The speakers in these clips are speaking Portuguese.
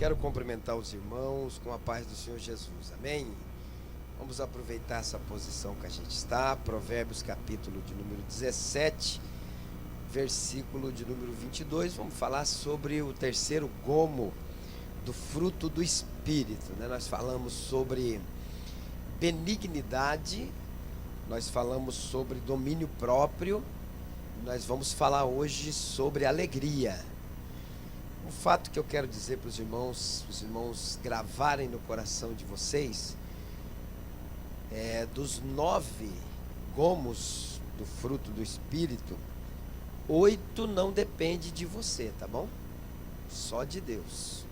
Quero cumprimentar os irmãos com a paz do Senhor Jesus, amém? Vamos aproveitar essa posição que a gente está, Provérbios capítulo de número 17, versículo de número 22, vamos falar sobre o terceiro gomo do fruto do Espírito, né? Nós falamos sobre benignidade, nós falamos sobre domínio próprio, nós vamos falar hoje sobre alegria. Um fato que eu quero dizer para os irmãos gravarem no coração de vocês, dos 9 gomos do fruto do Espírito, 8 não depende de você, tá bom? Só de Deus.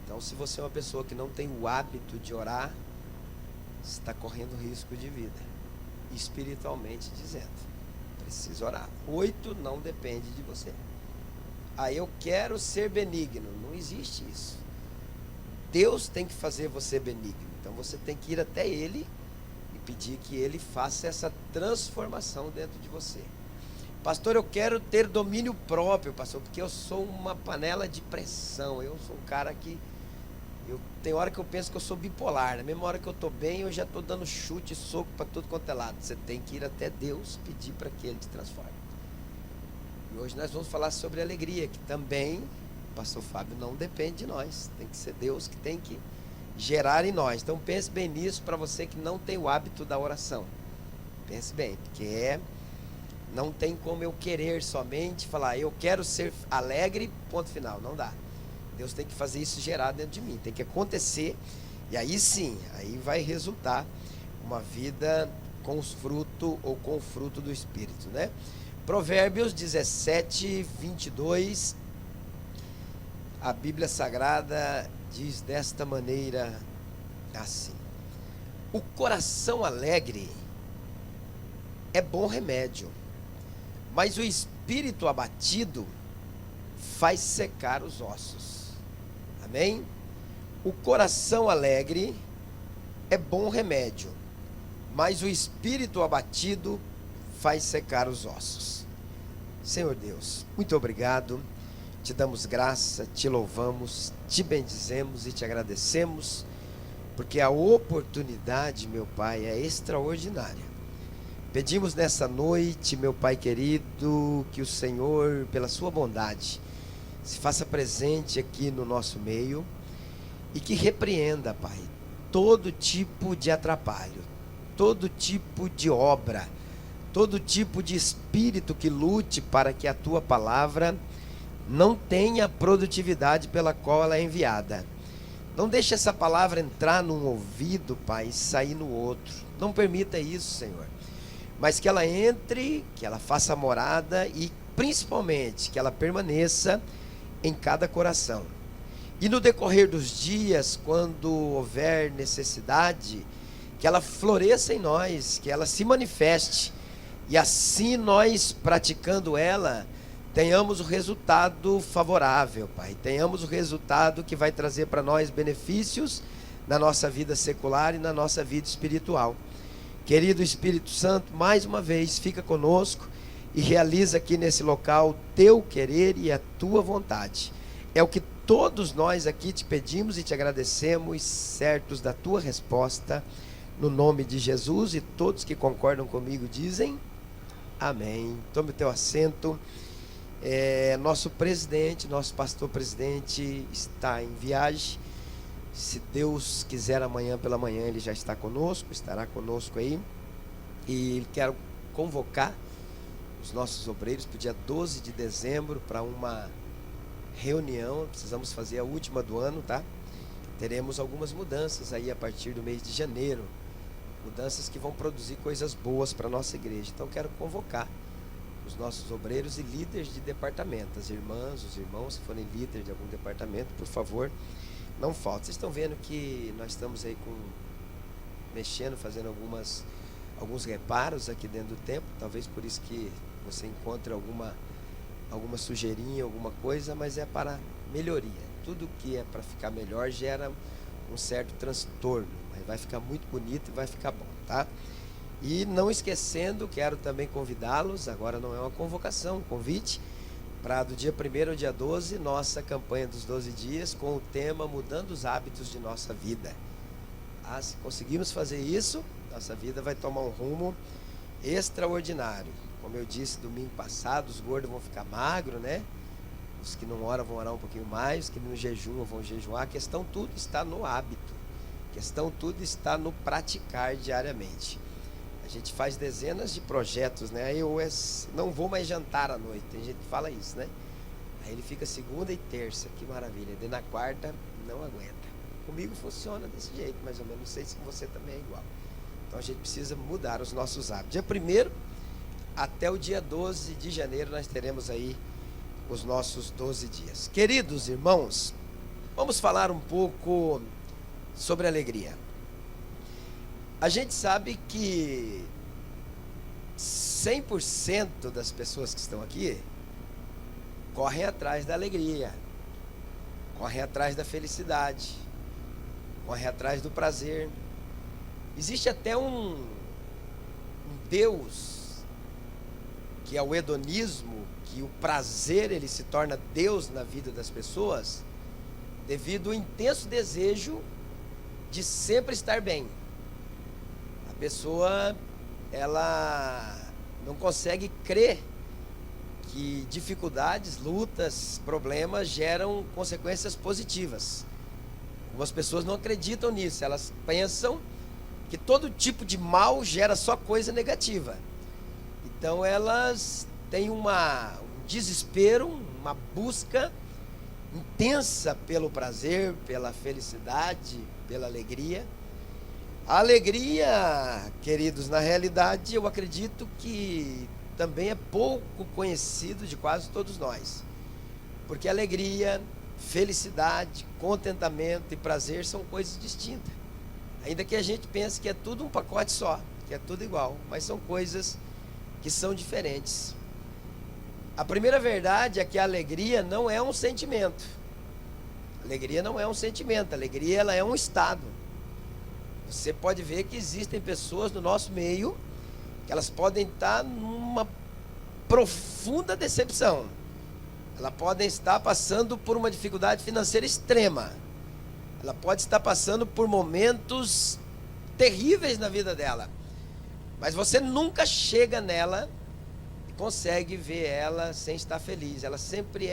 Então, se você é uma pessoa que não tem o hábito de orar, você está correndo risco de vida, espiritualmente dizendo. Precisa orar. 8 não depende de você. Eu quero ser benigno. Não existe isso. Deus tem que fazer você benigno. Então você tem que ir até Ele e pedir que Ele faça essa transformação dentro de você. Pastor, eu quero ter domínio próprio, pastor, porque eu sou uma panela de pressão. Eu sou um cara que... tem hora que eu penso que eu sou bipolar. Na mesma hora que eu estou bem, eu já estou dando chute e soco para tudo quanto é lado. Você tem que ir até Deus pedir para que Ele te transforme. E hoje nós vamos falar sobre alegria, que também, pastor Fábio, não depende de nós. Tem que ser Deus que tem que gerar em nós. Então pense bem nisso para você que não tem o hábito da oração. Pense bem, porque não tem como eu querer somente falar, eu quero ser alegre, ponto final. Não dá. Deus tem que fazer isso gerar dentro de mim. Tem que acontecer. E aí sim, aí vai resultar uma vida com os frutos ou com o fruto do Espírito, né? Provérbios 17, 22, a Bíblia Sagrada diz desta maneira assim: o coração alegre é bom remédio, mas o espírito abatido faz secar os ossos. Amém? O coração alegre é bom remédio, mas o espírito abatido faz secar os ossos. Senhor Deus, muito obrigado, te damos graça, te louvamos, te bendizemos e te agradecemos, porque a oportunidade, meu Pai, é extraordinária. Pedimos nessa noite, meu Pai querido, que o Senhor, pela sua bondade, se faça presente aqui no nosso meio e que repreenda, Pai, todo tipo de atrapalho, todo tipo de obra, todo tipo de espírito que lute para que a tua palavra não tenha a produtividade pela qual ela é enviada. Não deixe essa palavra entrar num ouvido, Pai, e sair no outro. Não permita isso, Senhor. Mas que ela entre, que ela faça morada e principalmente que ela permaneça em cada coração. E no decorrer dos dias, quando houver necessidade, que ela floresça em nós, que ela se manifeste. E assim nós, praticando ela, tenhamos o resultado favorável, Pai. Tenhamos o resultado que vai trazer para nós benefícios na nossa vida secular e na nossa vida espiritual. Querido Espírito Santo, mais uma vez, fica conosco e realiza aqui nesse local o teu querer e a tua vontade. É o que todos nós aqui te pedimos e te agradecemos, certos da tua resposta, no nome de Jesus, e todos que concordam comigo dizem amém. Tome o teu assento. Nosso presidente, nosso pastor presidente está em viagem. Se Deus quiser, amanhã pela manhã ele já está conosco, estará conosco aí. E quero convocar os nossos obreiros para o dia 12 de dezembro para uma reunião. Precisamos fazer a última do ano, tá? Teremos algumas mudanças aí a partir do mês de janeiro. Mudanças que vão produzir coisas boas para a nossa igreja. Então quero convocar os nossos obreiros e líderes de departamento, as irmãs, os irmãos, se forem líderes de algum departamento, por favor, não faltem. Vocês estão vendo que nós estamos aí mexendo, fazendo alguns reparos aqui dentro do templo, talvez por isso que você encontre alguma sujeirinha, alguma coisa, mas é para melhoria. Tudo que é para ficar melhor gera um certo transtorno, mas vai ficar muito bonito e vai ficar bom, tá? E não esquecendo, quero também convidá-los, agora não é uma convocação, um convite, para do dia 1º ao dia 12, nossa campanha dos 12 dias, com o tema Mudando os Hábitos de Nossa Vida. Se conseguirmos fazer isso, nossa vida vai tomar um rumo extraordinário. Como eu disse domingo passado, os gordos vão ficar magros, né? Os que não oram vão orar um pouquinho mais, os que não jejuam vão jejuar. A questão tudo está no hábito. A questão tudo está no praticar diariamente. A gente faz dezenas de projetos, né? Eu não vou mais jantar à noite. Tem gente que fala isso, né? Aí ele fica segunda e terça, que maravilha. E na quarta não aguenta. Comigo funciona desse jeito, mais ou menos. Não sei se com você também é igual. Então a gente precisa mudar os nossos hábitos. Dia 1º até o dia 12 de janeiro nós teremos aí os nossos 12 dias. Queridos irmãos, vamos falar um pouco sobre alegria. A gente sabe que 100% das pessoas que estão aqui correm atrás da alegria, correm atrás da felicidade, correm atrás do prazer. Existe até um Deus, que é o hedonismo, que o prazer ele se torna Deus na vida das pessoas, devido ao intenso desejo de sempre estar bem. A pessoa, ela não consegue crer que dificuldades, lutas, problemas geram consequências positivas. Algumas pessoas não acreditam nisso, elas pensam que todo tipo de mal gera só coisa negativa. Então elas têm um desespero, uma busca intensa pelo prazer, pela felicidade, pela alegria. A alegria, queridos, na realidade eu acredito que também é pouco conhecido de quase todos nós. Porque alegria, felicidade, contentamento e prazer são coisas distintas. Ainda que a gente pense que é tudo um pacote só, que é tudo igual, mas são coisas que são diferentes. A primeira verdade é que a alegria não é um sentimento. A alegria não é um sentimento, a alegria ela é um estado. Você pode ver que existem pessoas no nosso meio que elas podem estar numa profunda decepção. Elas podem estar passando por uma dificuldade financeira extrema. Ela pode estar passando por momentos terríveis na vida dela. Mas você nunca chega nela e consegue ver ela sem estar feliz. Ela sempre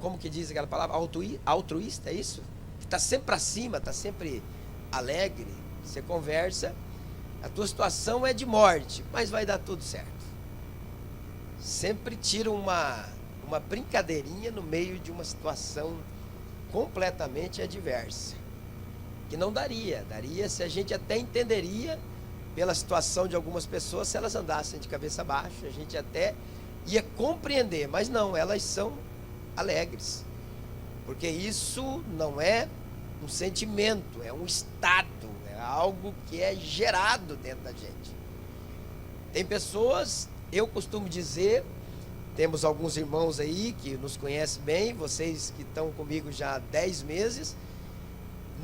como que diz aquela palavra? Altruísta, é isso? Que está sempre para cima, está sempre alegre. Você conversa, a tua situação é de morte, mas vai dar tudo certo. Sempre tira uma brincadeirinha no meio de uma situação completamente adversa. Que não daria se a gente até entenderia pela situação de algumas pessoas, se elas andassem de cabeça baixa, a gente até ia compreender, mas não, elas são alegres, porque isso não é um sentimento, é um estado, é algo que é gerado dentro da gente. Tem pessoas, eu costumo dizer, temos alguns irmãos aí que nos conhecem bem, vocês que estão comigo já há 10 meses,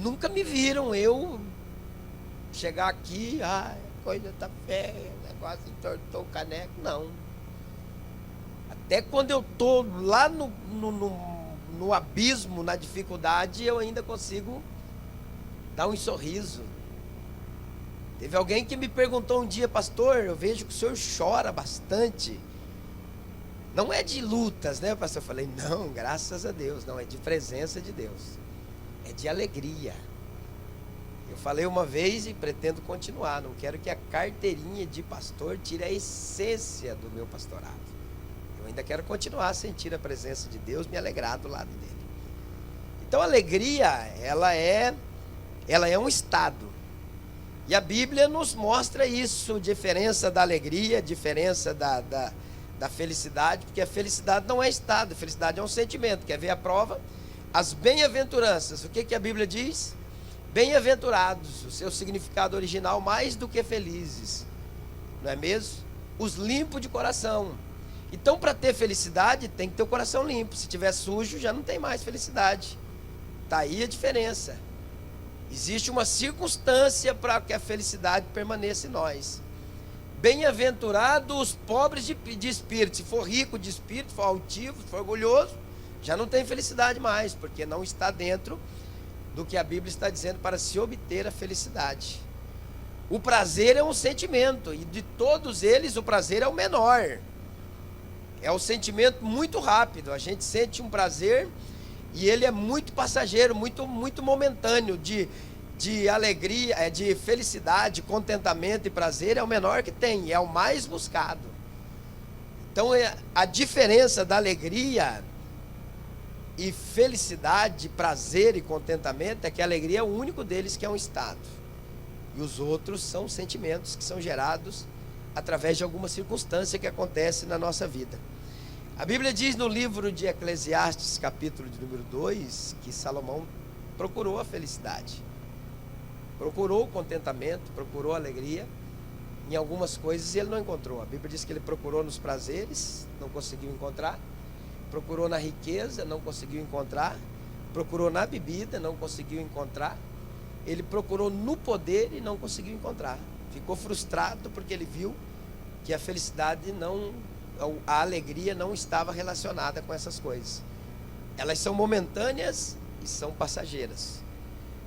nunca me viram eu chegar aqui, a coisa tá feia, o negócio entortou o caneco, não. Até quando eu tô lá no abismo, na dificuldade, eu ainda consigo dar um sorriso. Teve alguém que me perguntou um dia, pastor, eu vejo que o senhor chora bastante. Não é de lutas, né, pastor? Eu falei, não, graças a Deus, não, é de presença de Deus. É de alegria. Eu falei uma vez e pretendo continuar. Não quero que a carteirinha de pastor tire a essência do meu pastorado. Eu ainda quero continuar a sentir a presença de Deus, me alegrar do lado dele. Então a alegria, ela é um estado. E a Bíblia nos mostra isso, diferença da alegria, diferença da felicidade, porque a felicidade não é estado, a felicidade é um sentimento. Quer ver a prova? As bem-aventuranças, o que a Bíblia diz? Bem-aventurados, o seu significado original, mais do que felizes, não é mesmo? Os limpos de coração. Então, para ter felicidade, tem que ter o coração limpo. Se tiver sujo, já não tem mais felicidade. Está aí a diferença. Existe uma circunstância para que a felicidade permaneça em nós. Bem-aventurados os pobres de espírito. Se for rico de espírito, for altivo, for orgulhoso, já não tem felicidade mais, porque não está dentro do que a Bíblia está dizendo para se obter a felicidade. O prazer é um sentimento, e de todos eles o prazer é o menor. É um sentimento muito rápido. A gente sente um prazer e ele é muito passageiro, muito momentâneo, de alegria, de felicidade, contentamento e prazer é o menor que tem, é o mais buscado. Então a diferença da alegria e felicidade, prazer e contentamento é que a alegria é o único deles que é um estado. E os outros são sentimentos que são gerados através de alguma circunstância que acontece na nossa vida. A Bíblia diz no livro de Eclesiastes, capítulo de número 2, que Salomão procurou a felicidade. Procurou o contentamento, procurou a alegria em algumas coisas e ele não encontrou. A Bíblia diz que ele procurou nos prazeres, não conseguiu encontrar. Procurou na riqueza, não conseguiu encontrar. Procurou na bebida, não conseguiu encontrar. Ele procurou no poder e não conseguiu encontrar. Ficou frustrado porque ele viu que a felicidade a alegria não estava relacionada com essas coisas. Elas são momentâneas e são passageiras.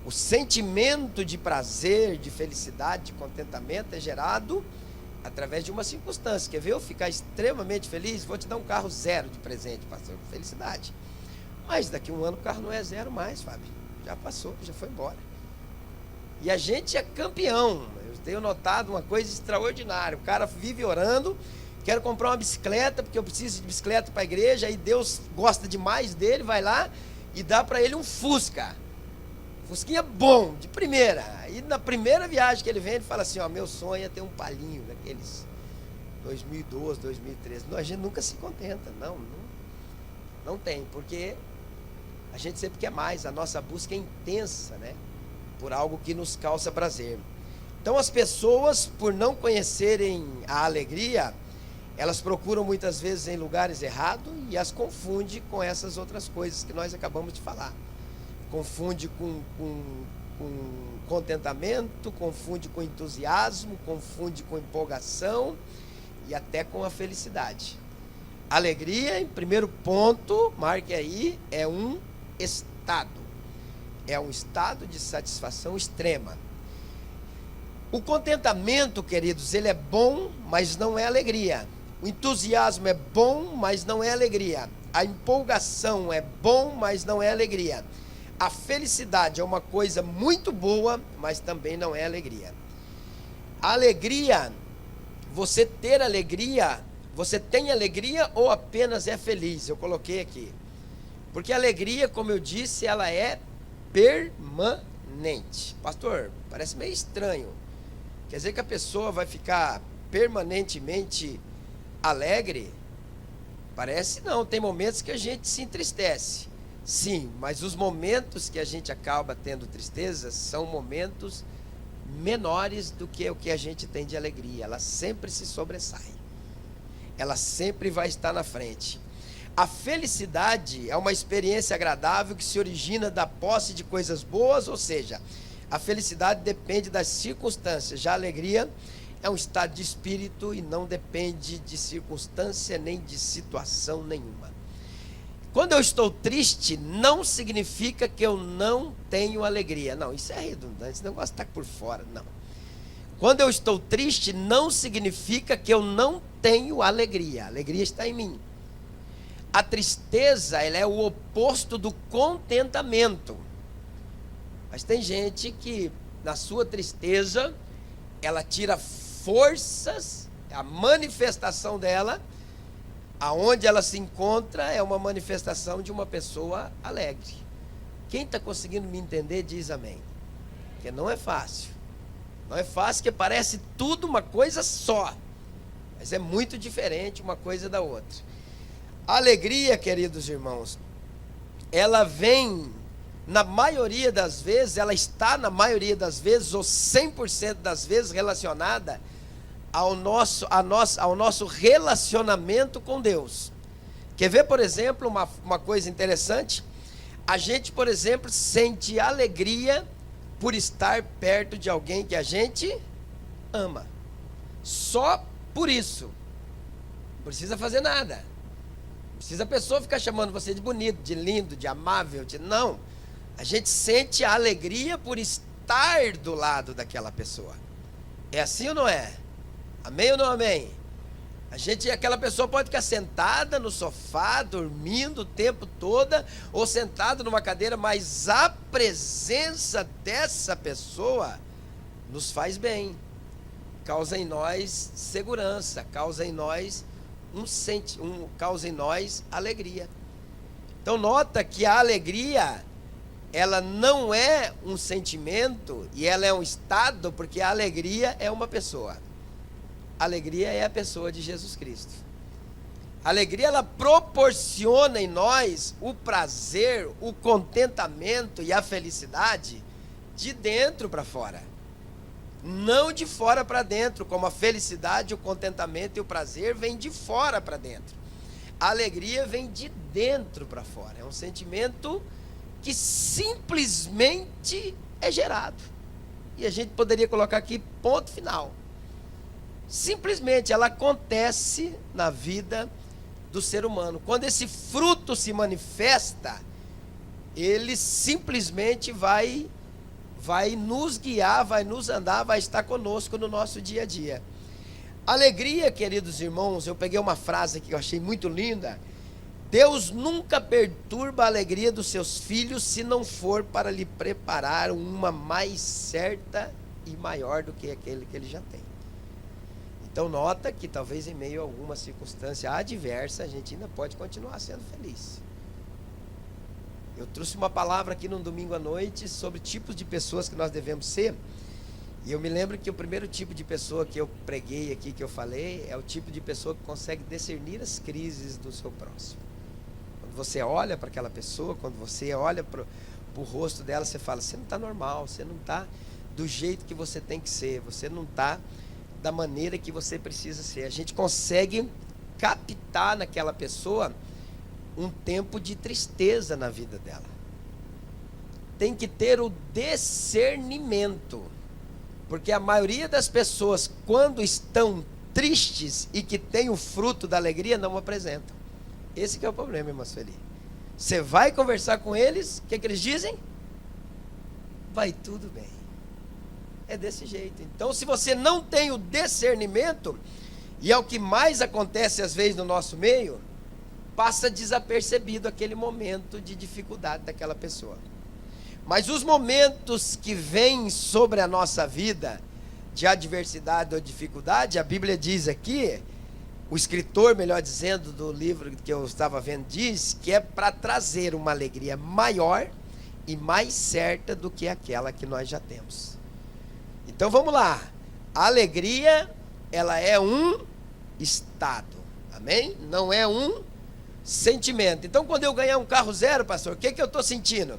O sentimento de prazer, de felicidade, de contentamento é gerado através de uma circunstância. Quer ver eu ficar extremamente feliz? Vou te dar um carro zero de presente, pastor. Felicidade. Mas daqui a um ano o carro não é zero mais, Fábio. Já passou, já foi embora. E a gente é campeão. Eu tenho notado uma coisa extraordinária. O cara vive orando, quero comprar uma bicicleta, porque eu preciso de bicicleta para a igreja, aí Deus gosta demais dele, vai lá e dá para ele um Fusca. Fusquinha bom, de primeira. Aí na primeira viagem que ele vem, ele fala assim, ó, meu sonho é ter um Palio, daqueles 2012, 2013. Não, a gente nunca se contenta, não tem, porque a gente sempre quer mais, a nossa busca é intensa, né? Por algo que nos causa prazer. Então as pessoas, por não conhecerem a alegria, elas procuram muitas vezes em lugares errados e as confundem com essas outras coisas que nós acabamos de falar. Confunde com contentamento, confunde com entusiasmo, confunde com empolgação e até com a felicidade. Alegria, em primeiro ponto, marque aí, é um estado. É um estado de satisfação extrema. O contentamento, queridos, ele é bom, mas não é alegria. O entusiasmo é bom, mas não é alegria. A empolgação é bom, mas não é alegria. A felicidade é uma coisa muito boa, mas também não é alegria. A alegria, você ter alegria, você tem alegria ou apenas é feliz? Eu coloquei aqui. Porque a alegria, como eu disse, ela é permanente. Pastor, parece meio estranho. Quer dizer que a pessoa vai ficar permanentemente alegre? Parece não, tem momentos que a gente se entristece. Sim, mas os momentos que a gente acaba tendo tristeza são momentos menores do que o que a gente tem de alegria. Ela sempre se sobressai. Ela sempre vai estar na frente. A felicidade é uma experiência agradável que se origina da posse de coisas boas, ou seja, a felicidade depende das circunstâncias. Já a alegria é um estado de espírito e não depende de circunstância nem de situação nenhuma. Quando eu estou triste, não significa que eu não tenho alegria. Não, isso é redundante, esse negócio está por fora, não. Quando eu estou triste, não significa que eu não tenho alegria. A alegria está em mim. A tristeza, ela é o oposto do contentamento. Mas tem gente que, na sua tristeza, ela tira forças, a manifestação dela, aonde ela se encontra é uma manifestação de uma pessoa alegre. Quem está conseguindo me entender, diz amém. Porque não é fácil. Não é fácil, porque parece tudo uma coisa só. Mas é muito diferente uma coisa da outra. A alegria, queridos irmãos, ela vem, na maioria das vezes, ela está na maioria das vezes, ou 100% das vezes, relacionada ao nosso relacionamento com Deus. Quer ver, por exemplo, uma coisa interessante? A gente, por exemplo, sente alegria por estar perto de alguém que a gente ama. Só por isso. Não precisa fazer nada. Não precisa a pessoa ficar chamando você de bonito, de lindo, de amável. Não. A gente sente a alegria por estar do lado daquela pessoa. É assim ou não é? Amém ou não amém? Aquela pessoa pode ficar sentada no sofá, dormindo o tempo todo, ou sentada numa cadeira, mas a presença dessa pessoa nos faz bem, causa em nós segurança, causa em nós causa em nós alegria. Então nota que a alegria, ela não é um sentimento e ela é um estado, porque a alegria é uma pessoa. A alegria é a pessoa de Jesus Cristo. A alegria, ela proporciona em nós o prazer, o contentamento e a felicidade de dentro para fora. Não de fora para dentro, como a felicidade, o contentamento e o prazer vêm de fora para dentro. A alegria vem de dentro para fora. É um sentimento que simplesmente é gerado. E a gente poderia colocar aqui ponto final. Simplesmente ela acontece na vida do ser humano. Quando esse fruto se manifesta, ele simplesmente vai nos guiar, vai nos andar, vai estar conosco no nosso dia a dia. Alegria, queridos irmãos, eu peguei uma frase que eu achei muito linda. Deus nunca perturba a alegria dos seus filhos se não for para lhe preparar uma mais certa e maior do que aquele que ele já tem. Então nota que talvez em meio a alguma circunstância adversa a gente ainda pode continuar sendo feliz. Eu trouxe uma palavra aqui num domingo à noite sobre tipos de pessoas que nós devemos ser. E eu me lembro que o primeiro tipo de pessoa que eu preguei aqui, que eu falei, é o tipo de pessoa que consegue discernir as crises do seu próximo. Quando você olha para aquela pessoa, quando você olha para o rosto dela, você fala, você não está normal, você não está do jeito que você tem que ser, você não está da maneira que você precisa ser. A gente consegue captar naquela pessoa um tempo de tristeza na vida dela. Tem que ter o discernimento, porque a maioria das pessoas, quando estão tristes e que tem o fruto da alegria, não apresentam. Esse que é o problema, irmã Sueli. Você vai conversar com eles, o que eles dizem? Vai tudo bem. É desse jeito. Então, se você não tem o discernimento, e é o que mais acontece às vezes no nosso meio, passa desapercebido aquele momento de dificuldade daquela pessoa. Mas os momentos que vêm sobre a nossa vida, de adversidade ou dificuldade, a Bíblia diz aqui, o escritor, melhor dizendo, do livro que eu estava vendo, diz que é para trazer uma alegria maior e mais certa do que aquela que nós já temos. Então vamos lá, a alegria, ela é um estado, amém? Não é um sentimento. Então quando eu ganhar um carro zero, pastor, o que eu estou sentindo?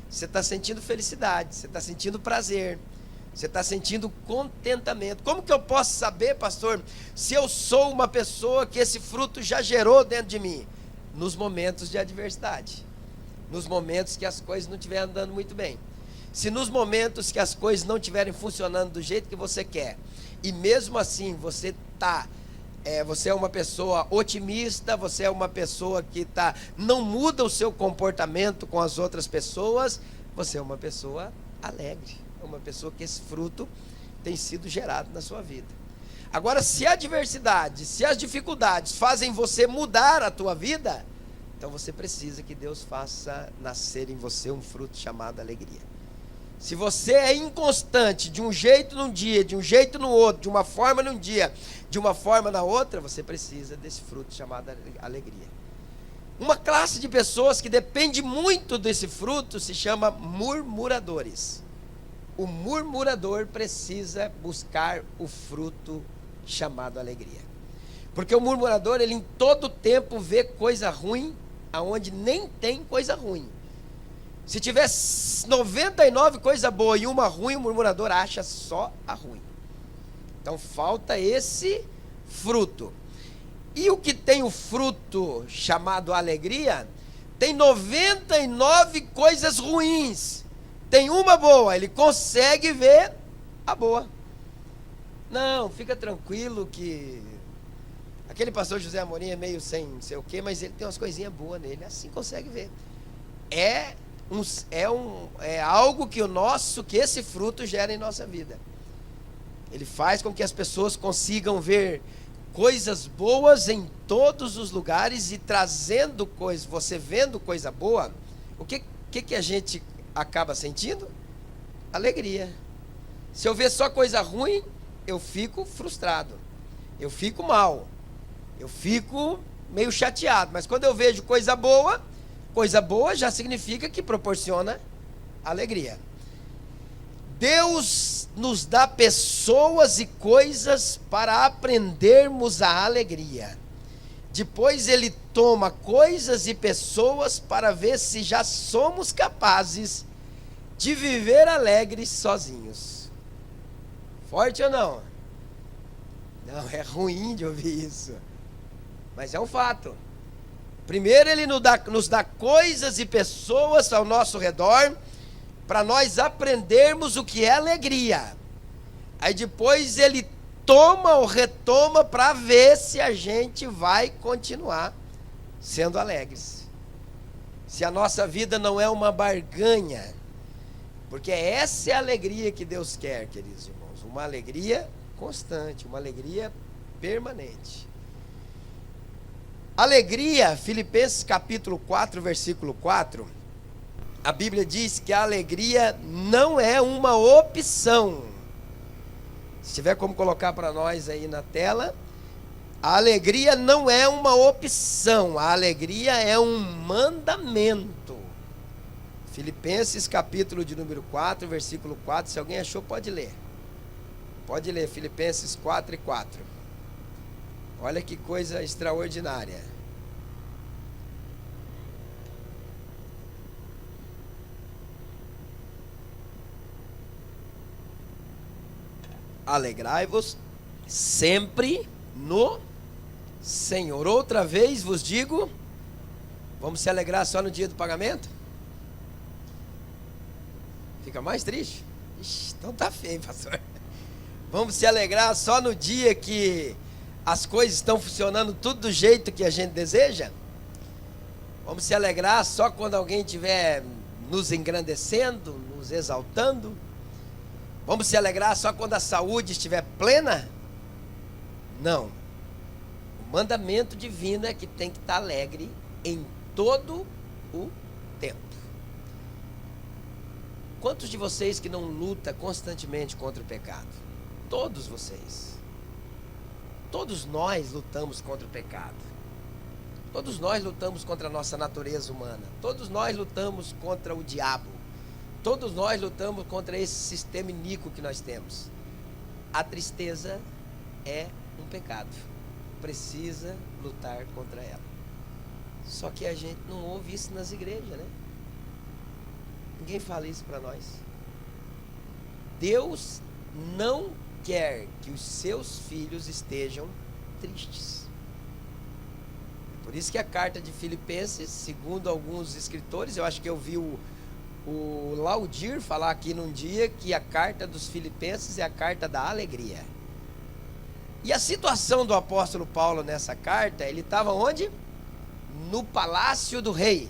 Você está sentindo felicidade, você está sentindo prazer, você está sentindo contentamento. Como que eu posso saber, pastor, se eu sou uma pessoa que esse fruto já gerou dentro de mim? Nos momentos de adversidade, nos momentos que as coisas não estiverem andando muito bem. Se nos momentos que as coisas não estiverem funcionando do jeito que você quer, e mesmo assim você é uma pessoa otimista, você é uma pessoa que não muda o seu comportamento com as outras pessoas, você é uma pessoa alegre, é uma pessoa que esse fruto tem sido gerado na sua vida. Agora, se a adversidade, se as dificuldades fazem você mudar a tua vida, então você precisa que Deus faça nascer em você um fruto chamado alegria. Se você é inconstante, de um jeito num dia, de um jeito no outro, de uma forma num dia, de uma forma na outra, você precisa desse fruto chamado alegria. Uma classe de pessoas que depende muito desse fruto se chama murmuradores. O murmurador precisa buscar o fruto chamado alegria. Porque o murmurador, ele em todo tempo vê coisa ruim, aonde nem tem coisa ruim. Se tiver 99 coisa boa e uma ruim, o murmurador acha só a ruim. Então falta esse fruto. E o que tem o fruto chamado alegria, tem 99 coisas ruins. Tem uma boa, ele consegue ver a boa. Não, fica tranquilo que aquele pastor José Amorim é meio sem não sei o quê, mas ele tem umas coisinhas boas nele, assim consegue ver. É algo que que esse fruto gera em nossa vida. Ele faz com que as pessoas consigam ver coisas boas em todos os lugares e trazendo coisas, você vendo coisa boa, o que a gente acaba sentindo? Alegria. Se eu ver só coisa ruim, eu fico frustrado, eu fico mal, eu fico meio chateado. Mas quando eu vejo coisa boa já significa que proporciona alegria. Deus nos dá pessoas e coisas para aprendermos a alegria. Depois ele toma coisas e pessoas para ver se já somos capazes de viver alegres sozinhos. Forte ou não? Não, é ruim de ouvir isso, mas é um fato. Primeiro ele nos dá coisas e pessoas ao nosso redor para nós aprendermos o que é alegria. Aí depois ele toma ou retoma para ver se a gente vai continuar sendo alegres. Se a nossa vida não é uma barganha, porque essa é a alegria que Deus quer, queridos irmãos, uma alegria constante, uma alegria permanente. Alegria, Filipenses capítulo 4, versículo 4, a Bíblia diz que a alegria não é uma opção. Se tiver como colocar para nós aí na tela, a alegria não é uma opção, a alegria é um mandamento. Filipenses capítulo de número 4, versículo 4, se alguém achou pode ler. Pode ler, Filipenses 4 e 4. Olha que coisa extraordinária. Alegrai-vos sempre no Senhor. Outra vez vos digo, vamos se alegrar só no dia do pagamento? Fica mais triste? Ixi, então tá feio, pastor. Vamos se alegrar só no dia que as coisas estão funcionando tudo do jeito que a gente deseja? Vamos se alegrar só quando alguém estiver nos engrandecendo, nos exaltando? Vamos se alegrar só quando a saúde estiver plena? Não. O mandamento divino é que tem que estar alegre em todo o tempo. Quantos de vocês que não lutam constantemente contra o pecado? Todos vocês. Todos nós lutamos contra o pecado. Todos nós lutamos contra a nossa natureza humana. Todos nós lutamos contra o diabo. Todos nós lutamos contra esse sistema iníquo que nós temos. A tristeza é um pecado. Precisa lutar contra ela. Só que a gente não ouve isso nas igrejas, né? Ninguém fala isso para nós. Deus não quer que os seus filhos estejam tristes. Por isso que a carta de Filipenses, segundo alguns escritores, eu acho que eu vi o Laudir falar aqui num dia que a carta dos Filipenses é a carta da alegria. E a situação do apóstolo Paulo nessa carta, ele estava onde? No palácio do rei,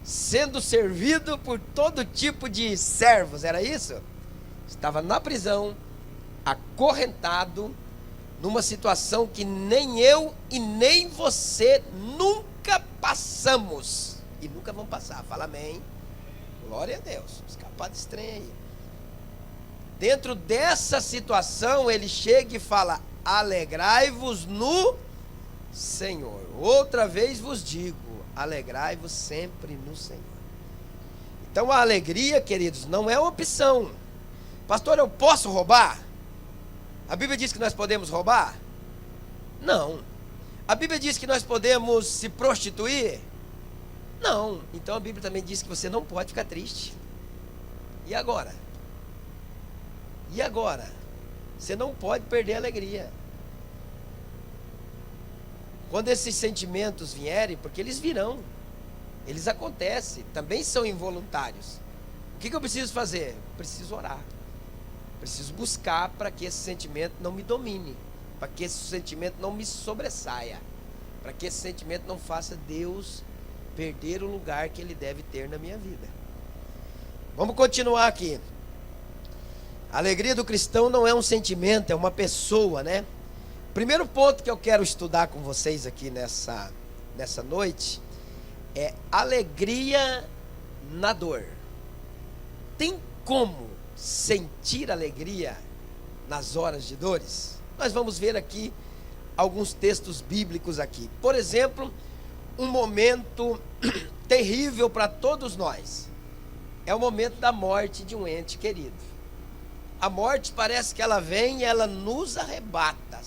sendo servido por todo tipo de servos, era isso? Estava na prisão, acorrentado, numa situação que nem eu e nem você nunca passamos. E nunca vão passar, fala amém. Glória a Deus, escapar desse trem aí. Dentro dessa situação, ele chega e fala: alegrai-vos no Senhor. Outra vez vos digo, alegrai-vos sempre no Senhor. Então a alegria, queridos, não é uma opção. Pastor, eu posso roubar? A Bíblia diz que nós podemos roubar? Não. A Bíblia diz que nós podemos se prostituir? Não. Então a Bíblia também diz que você não pode ficar triste. E agora? E agora? Você não pode perder a alegria. Quando esses sentimentos vierem, porque eles virão, eles acontecem, também são involuntários. O que eu preciso fazer? Preciso orar. Preciso buscar para que esse sentimento não me domine, para que esse sentimento não me sobressaia, para que esse sentimento não faça Deus perder o lugar que Ele deve ter na minha vida. Vamos continuar aqui. A alegria do cristão não é um sentimento, é uma pessoa, né? Primeiro ponto que eu quero estudar com vocês aqui nessa noite é alegria na dor. Tem como sentir alegria nas horas de dores? Nós vamos ver aqui alguns textos bíblicos aqui. Por exemplo, um momento terrível para todos nós é o momento da morte de um ente querido. A morte parece que ela vem e ela nos arrebata.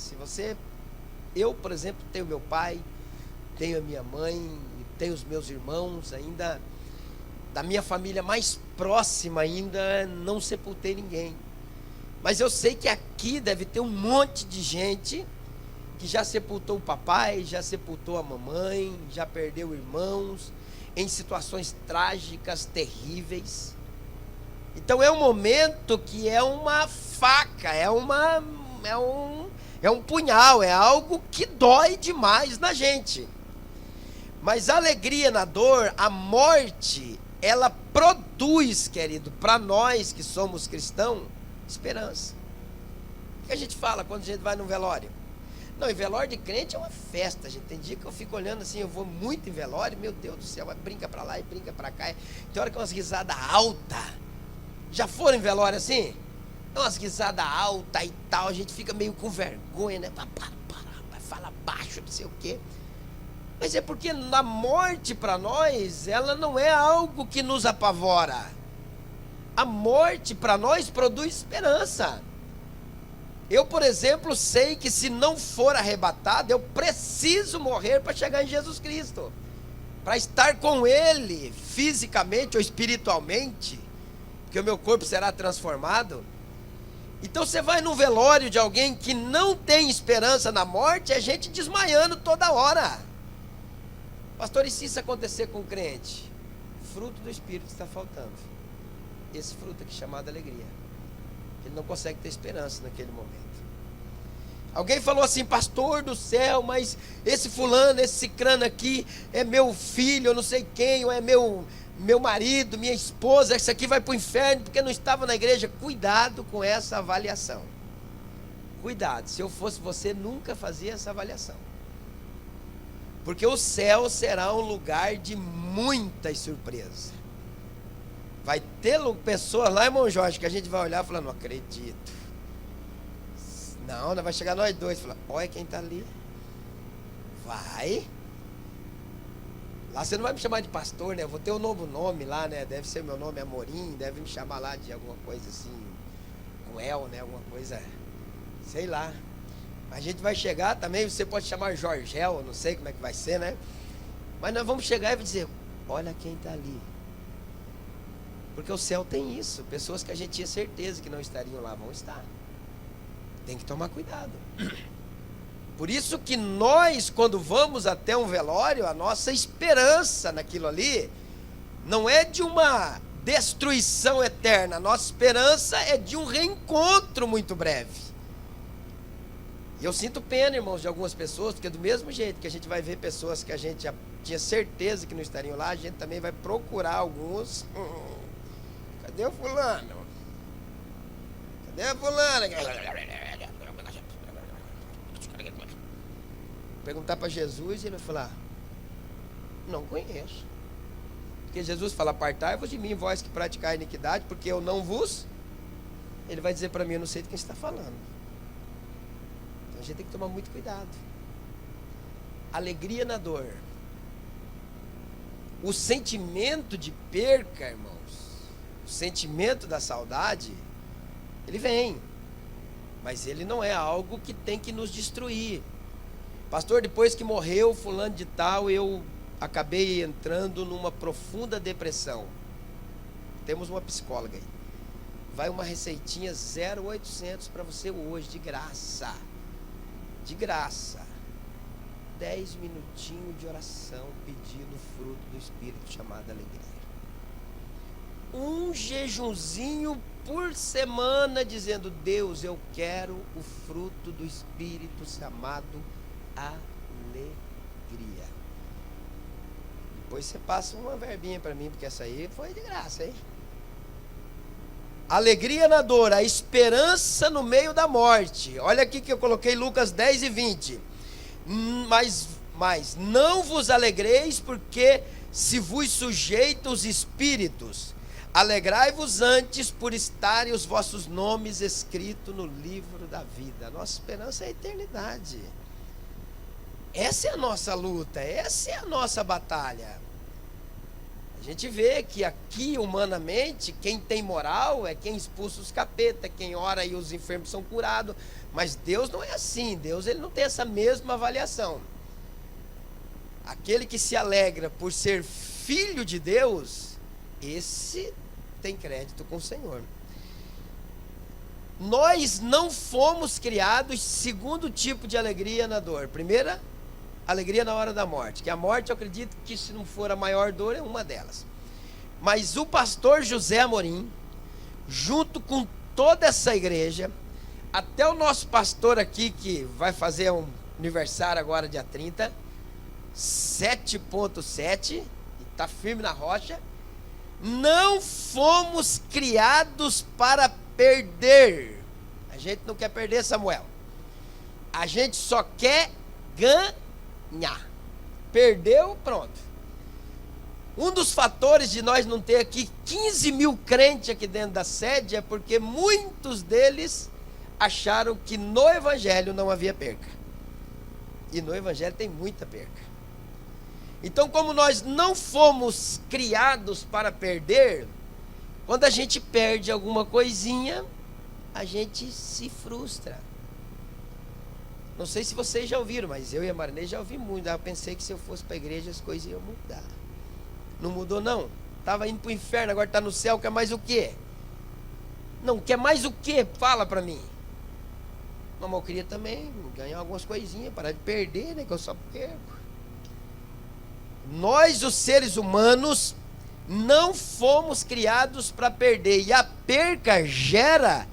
Eu, por exemplo, tenho meu pai, tenho a minha mãe, tenho os meus irmãos, ainda da minha família mais próxima ainda não sepultei ninguém. Mas eu sei que aqui deve ter um monte de gente que já sepultou o papai, já sepultou a mamãe, já perdeu irmãos em situações trágicas, terríveis. Então é um momento que é uma faca, é um punhal, é algo que dói demais na gente. Mas a alegria na dor, a morte, ela produz, querido, para nós que somos cristãos, esperança. O que a gente fala quando a gente vai no velório? Não, em velório de crente é uma festa, gente. Tem dia que eu fico olhando assim, eu vou muito em velório, meu Deus do céu, brinca para lá e brinca para cá. Tem hora que é umas risadas altas. Já foram em velório assim? É umas risadas altas e tal, a gente fica meio com vergonha, né? Fala baixo, não sei o quê. Mas é porque na morte para nós, ela não é algo que nos apavora. A morte para nós produz esperança. Eu, por exemplo, sei que se não for arrebatado, eu preciso morrer para chegar em Jesus Cristo. Para estar com Ele, fisicamente ou espiritualmente, que o meu corpo será transformado. Então você vai no velório de alguém que não tem esperança na morte, é gente desmaiando toda hora. Pastor, e se isso acontecer com o crente? Fruto do Espírito está faltando. Esse fruto aqui chamado alegria. Ele não consegue ter esperança naquele momento. Alguém falou assim, pastor do céu, mas esse fulano, esse cicrano aqui é meu filho, eu não sei quem, ou é meu marido, minha esposa, esse aqui vai para o inferno porque não estava na igreja. Cuidado com essa avaliação. Cuidado, se eu fosse você, nunca fazia essa avaliação. Porque o céu será um lugar de muitas surpresas. Vai ter pessoas lá, irmão Jorge, que a gente vai olhar e falar, não acredito. Não, vai chegar nós dois e falar, olha quem está ali. Vai. Lá você não vai me chamar de pastor, né? Eu vou ter um novo nome lá, né? Deve ser meu nome Amorim, deve me chamar lá de alguma coisa assim, com El, né? Alguma coisa, sei lá. A gente vai chegar também, você pode chamar Jorgel, não sei como é que vai ser, né? Mas nós vamos chegar e dizer, olha quem está ali. Porque o céu tem isso, pessoas que a gente tinha certeza que não estariam lá, vão estar. Tem que tomar cuidado. Por isso que nós, quando vamos até um velório, a nossa esperança naquilo ali não é de uma destruição eterna. A nossa esperança é de um reencontro muito breve. E eu sinto pena, irmãos, de algumas pessoas, porque do mesmo jeito que a gente vai ver pessoas que a gente já tinha certeza que não estariam lá, a gente também vai procurar alguns. Cadê o fulano? Cadê a fulana? Perguntar para Jesus e ele vai falar, não conheço. Porque Jesus fala, apartai-vos de mim, vós que praticai a iniquidade, porque eu não vos. Ele vai dizer para mim, eu não sei de quem você está falando. Então a gente tem que tomar muito cuidado. Alegria na dor. O sentimento de perca, irmãos, o sentimento da saudade, ele vem. Mas ele não é algo que tem que nos destruir. Pastor, depois que morreu fulano de tal, eu acabei entrando numa profunda depressão. Temos uma psicóloga aí. Vai uma receitinha 0800 para você hoje, de graça. De graça. 10 minutinhos de oração pedindo o fruto do Espírito chamado alegria. um jejunzinho por semana, dizendo: Deus, eu quero o fruto do Espírito chamado alegria. Depois você passa uma verbinha para mim, porque essa aí foi de graça, hein? Alegria na dor, a esperança no meio da morte. Olha aqui que eu coloquei Lucas 10 e 20. Mas não vos alegreis, porque se vos sujeita os espíritos. Alegrai-vos antes por estarem os vossos nomes escritos no livro da vida. Nossa esperança é a eternidade. Essa é a nossa luta, essa é a nossa batalha. A gente vê que aqui, humanamente, quem tem moral é quem expulsa os capeta, quem ora e os enfermos são curados. Mas Deus não é assim, Deus ele não tem essa mesma avaliação. Aquele que se alegra por ser filho de Deus, esse tem crédito com o Senhor. Nós não fomos criados segundo tipo de alegria na dor. Primeira, alegria na hora da morte, que a morte eu acredito que, se não for a maior dor, é uma delas. Mas o pastor José Amorim, junto com toda essa igreja, até o nosso pastor aqui, que vai fazer um aniversário agora dia 30, 7.7, e está firme na rocha, não fomos criados para perder. A gente não quer perder, Samuel. A gente só quer ganhar. Perdeu, pronto. Um dos fatores de nós não ter aqui 15 mil crentes aqui dentro da sede é porque muitos deles acharam que no evangelho não havia perca. E no evangelho tem muita perca. Então, como nós não fomos criados para perder, quando a gente perde alguma coisinha, a gente se frustra. Não sei se vocês já ouviram, mas eu e a Marinês já ouvi muito. Eu pensei que se eu fosse para a igreja as coisas iam mudar. Não mudou não. Estava indo para o inferno, agora está no céu, quer mais o quê? Não, quer mais o quê? Fala para mim. Não, mas eu queria também ganhar algumas coisinhas, parar de perder, né? Que eu só perco. Nós, os seres humanos, não fomos criados para perder. E a perca gera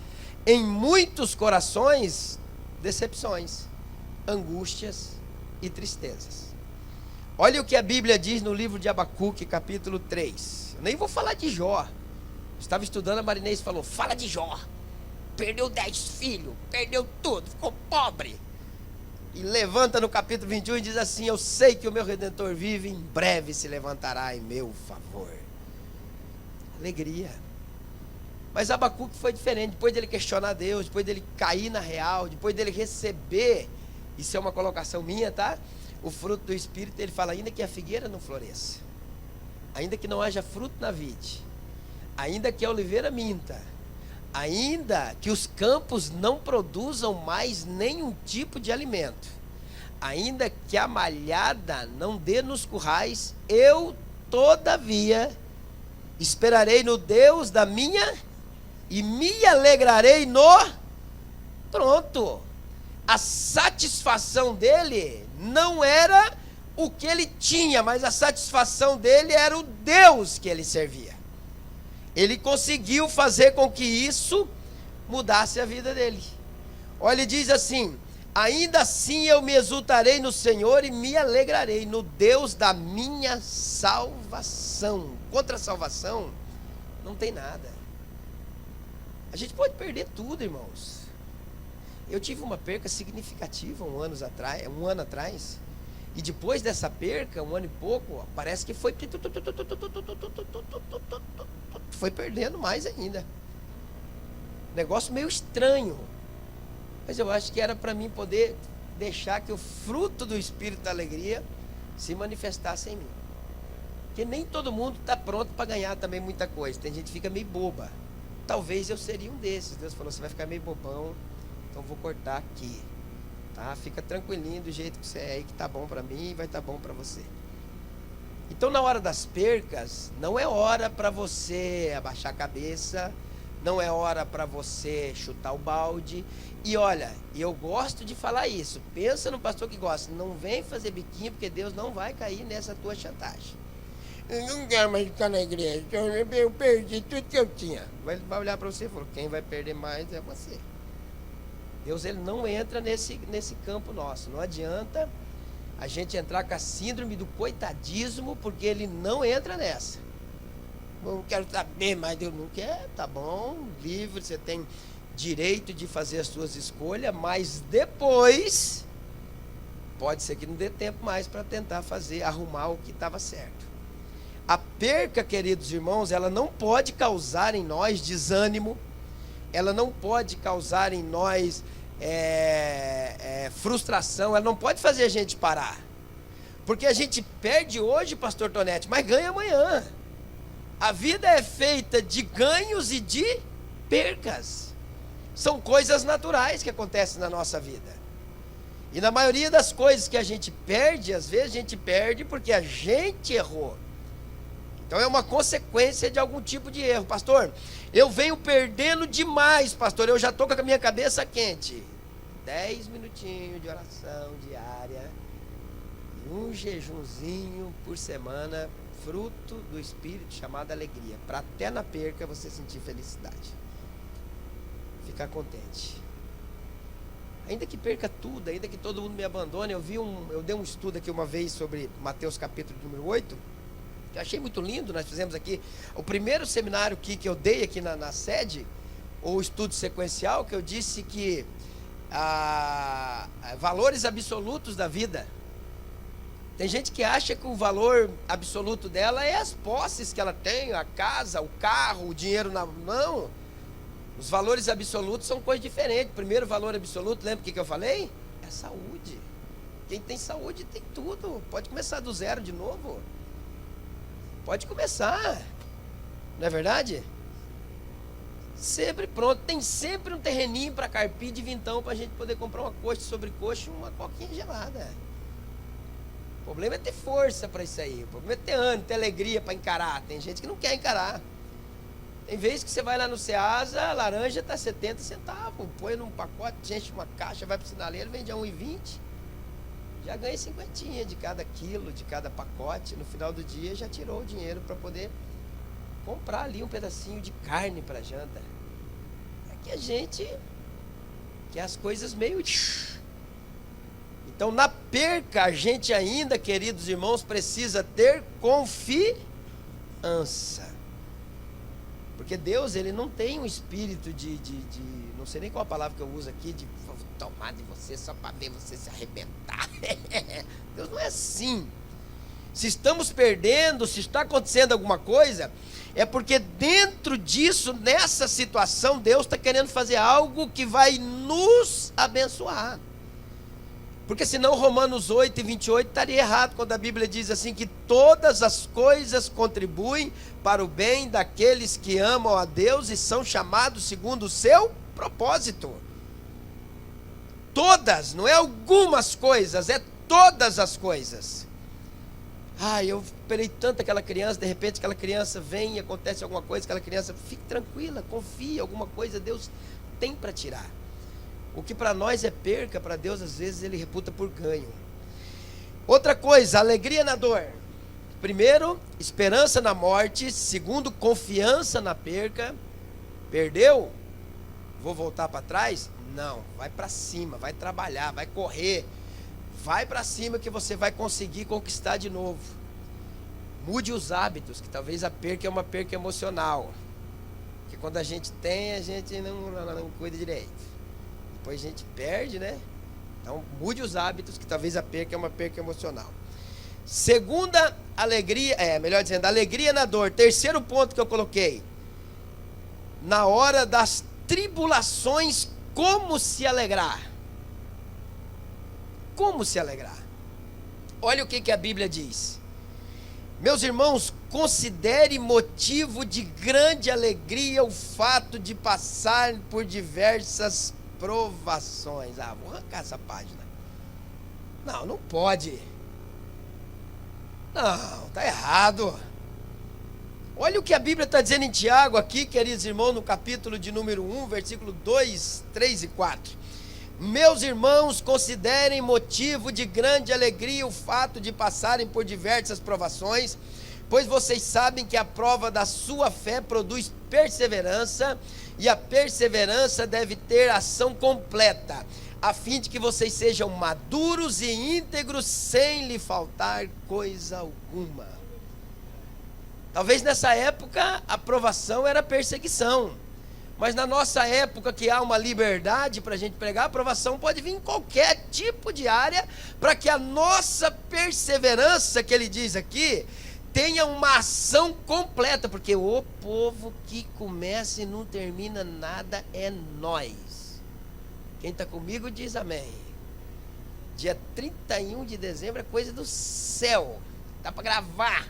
em muitos corações decepções, angústias e tristezas. Olha o que a Bíblia diz no livro de Abacuque, capítulo 3. Eu nem vou falar de Jó. Estava estudando, a Marinês falou: fala de Jó. Perdeu 10 filhos, perdeu tudo, ficou pobre. E levanta no capítulo 21 e diz assim: eu sei que o meu Redentor vive, em breve se levantará em meu favor. Alegria. Mas Abacuque foi diferente. Depois dele questionar Deus, depois dele cair na real, depois dele receber, isso é uma colocação minha, tá? O fruto do Espírito, ele fala: ainda que a figueira não floresça, ainda que não haja fruto na vide, ainda que a oliveira minta, ainda que os campos não produzam mais nenhum tipo de alimento, ainda que a malhada não dê nos currais, eu, todavia, esperarei no Deus da minha e me alegrarei no... Pronto. A satisfação dele não era o que ele tinha, mas a satisfação dele era o Deus que ele servia. Ele conseguiu fazer com que isso mudasse a vida dele. Olha, ele diz assim: ainda assim eu me exultarei no Senhor e me alegrarei no Deus da minha salvação. Contra a salvação não tem nada. A gente pode perder tudo, irmãos. Eu tive uma perca significativa um ano atrás, e depois dessa perca, um ano e pouco, parece que foi perdendo mais ainda. Negócio meio estranho. Mas eu acho que era para mim poder deixar que o fruto do Espírito da alegria se manifestasse em mim. Porque nem todo mundo está pronto para ganhar também muita coisa. Tem gente que fica meio boba. Talvez eu seria um desses. Deus falou: você vai ficar meio bobão, então vou cortar aqui, tá? Fica tranquilinho do jeito que você é aí, que tá bom para mim e vai estar bom para você. Então, na hora das percas, não é hora para você abaixar a cabeça, não é hora para você chutar o balde. E olha, eu gosto de falar isso. Pensa no pastor que gosta: não vem fazer biquinho, porque Deus não vai cair nessa tua chantagem. Eu não quero mais ficar na igreja. Eu perdi tudo que eu tinha. Vai olhar para você e falar, quem vai perder mais é você. Deus, ele não entra nesse campo nosso. Não adianta a gente entrar com a síndrome do coitadismo, porque ele não entra nessa. Eu não quero saber, mas Deus não quer. Quer, tá bom, livre, você tem direito de fazer as suas escolhas, mas depois pode ser que não dê tempo mais para tentar arrumar o que estava certo. A perca, queridos irmãos, ela não pode causar em nós desânimo, ela não pode causar em nós frustração, ela não pode fazer a gente parar, porque a gente perde hoje, pastor Tonetti, mas ganha amanhã. A vida é feita de ganhos e de percas, são coisas naturais que acontecem na nossa vida, e na maioria das coisas que a gente perde, às vezes a gente perde porque a gente errou. Então é uma consequência de algum tipo de erro. Pastor, eu venho perdendo demais, pastor, eu já estou com a minha cabeça quente. 10 minutinhos de oração diária, um jejunzinho por semana, fruto do Espírito chamado alegria, para até na perca você sentir felicidade, ficar contente. Ainda que perca tudo, ainda que todo mundo me abandone. Eu dei um estudo aqui uma vez sobre Mateus capítulo número 8, que eu achei muito lindo. Nós fizemos aqui o primeiro seminário que eu dei aqui na sede, ou estudo sequencial, que eu disse que valores absolutos da vida. Tem gente que acha que o valor absoluto dela é as posses que ela tem, a casa, o carro, o dinheiro na mão. Os valores absolutos são coisas diferentes. O primeiro valor absoluto, lembra o que eu falei? É a saúde. Quem tem saúde tem tudo. Pode começar do zero de novo. Pode começar. Não é verdade? Sempre pronto. Tem sempre um terreninho para carpir de vintão, para a gente poder comprar uma coxa sobre coxa e uma coquinha gelada. O problema é ter força para isso aí. O problema é ter ânimo, ter alegria para encarar. Tem gente que não quer encarar. Tem vezes que você vai lá no Ceasa, a laranja está 70 centavos. Põe num pacote, enche uma caixa, vai para o sinaleiro, vende a 1,20. Já ganha 50 de cada quilo, de cada pacote. No final do dia já tirou o dinheiro para poder comprar ali um pedacinho de carne para janta. É que a gente quer as coisas meio... Então, na perca, a gente ainda, queridos irmãos, precisa ter confiança. Porque Deus, ele não tem um espírito de não sei nem qual a palavra que eu uso aqui, de tomar de você só para ver você se arrebentar. Deus não é assim. Se estamos perdendo, se está acontecendo alguma coisa, é porque dentro disso, nessa situação, Deus está querendo fazer algo que vai nos abençoar. Porque senão Romanos 8:28 estaria errado, quando a Bíblia diz assim, que todas as coisas contribuem para o bem daqueles que amam a Deus e são chamados segundo o seu propósito. Todas, não é algumas coisas, é todas as coisas. Eu esperei tanto aquela criança, de repente aquela criança vem e acontece alguma coisa, aquela criança, fique tranquila, confie, alguma coisa Deus tem para tirar. O que para nós é perca, para Deus às vezes ele reputa por ganho. Outra coisa, alegria na dor. Primeiro, esperança na morte. Segundo, confiança na perca. Perdeu? Vou voltar para trás? Não, vai para cima, vai trabalhar, vai correr. Vai para cima que você vai conseguir conquistar de novo. Mude os hábitos, que talvez a perca é uma perca emocional. Porque quando a gente tem, a gente não cuida direito. Depois a gente perde, né? Então mude os hábitos, que talvez a perca é uma perca emocional. Segunda, alegria, melhor dizendo, alegria na dor. Terceiro ponto que eu coloquei: na hora das tribulações, como se alegrar? Como se alegrar? Olha o que a Bíblia diz. Meus irmãos, considere motivo de grande alegria o fato de passar por diversas provações. Vou arrancar essa página. Não pode. Não, está errado. Olha o que a Bíblia está dizendo em Tiago aqui, queridos irmãos, no capítulo de número 1, versículo 2, 3 e 4. Meus irmãos, considerem motivo de grande alegria o fato de passarem por diversas provações, Pois vocês sabem que a prova da sua fé produz perseverança, e a perseverança deve ter ação completa, a fim de que vocês sejam maduros e íntegros, sem lhe faltar coisa alguma. Talvez nessa época a provação era perseguição, mas na nossa época, que há uma liberdade para a gente pregar, a provação pode vir em qualquer tipo de área, para que a nossa perseverança, que ele diz aqui, tenha uma ação completa, porque o povo que começa e não termina nada é nós. Quem está comigo diz amém. Dia 31 de dezembro é coisa do céu, dá para gravar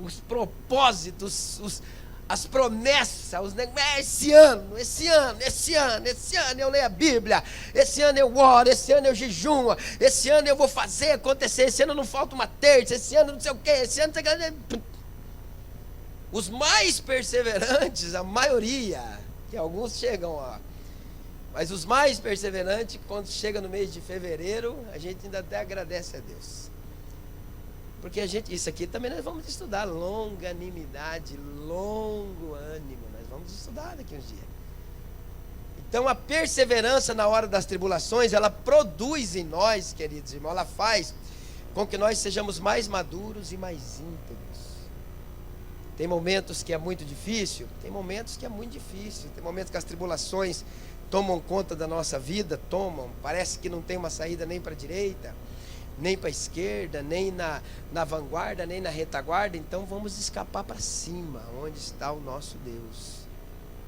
os propósitos, as promessas, os negócios. Esse ano eu leio a Bíblia, esse ano eu oro, esse ano eu jejuo, esse ano eu vou fazer acontecer, esse ano não falta uma terça, esse ano não sei o que, esse ano não sei o que. Os mais perseverantes, a maioria, que alguns chegam, mas os mais perseverantes, quando chega no mês de fevereiro, a gente ainda até agradece a Deus. Porque isso aqui também nós vamos estudar, longanimidade, longo ânimo, nós vamos estudar daqui uns dias. Então a perseverança na hora das tribulações, ela produz em nós, queridos irmãos, ela faz com que nós sejamos mais maduros e mais íntegros. Tem momentos que é muito difícil, tem momentos que é muito difícil, tem momentos que as tribulações tomam conta da nossa vida, parece que não tem uma saída nem para a direita, nem para a esquerda, nem na vanguarda, nem na retaguarda. Então vamos escapar para cima, onde está o nosso Deus.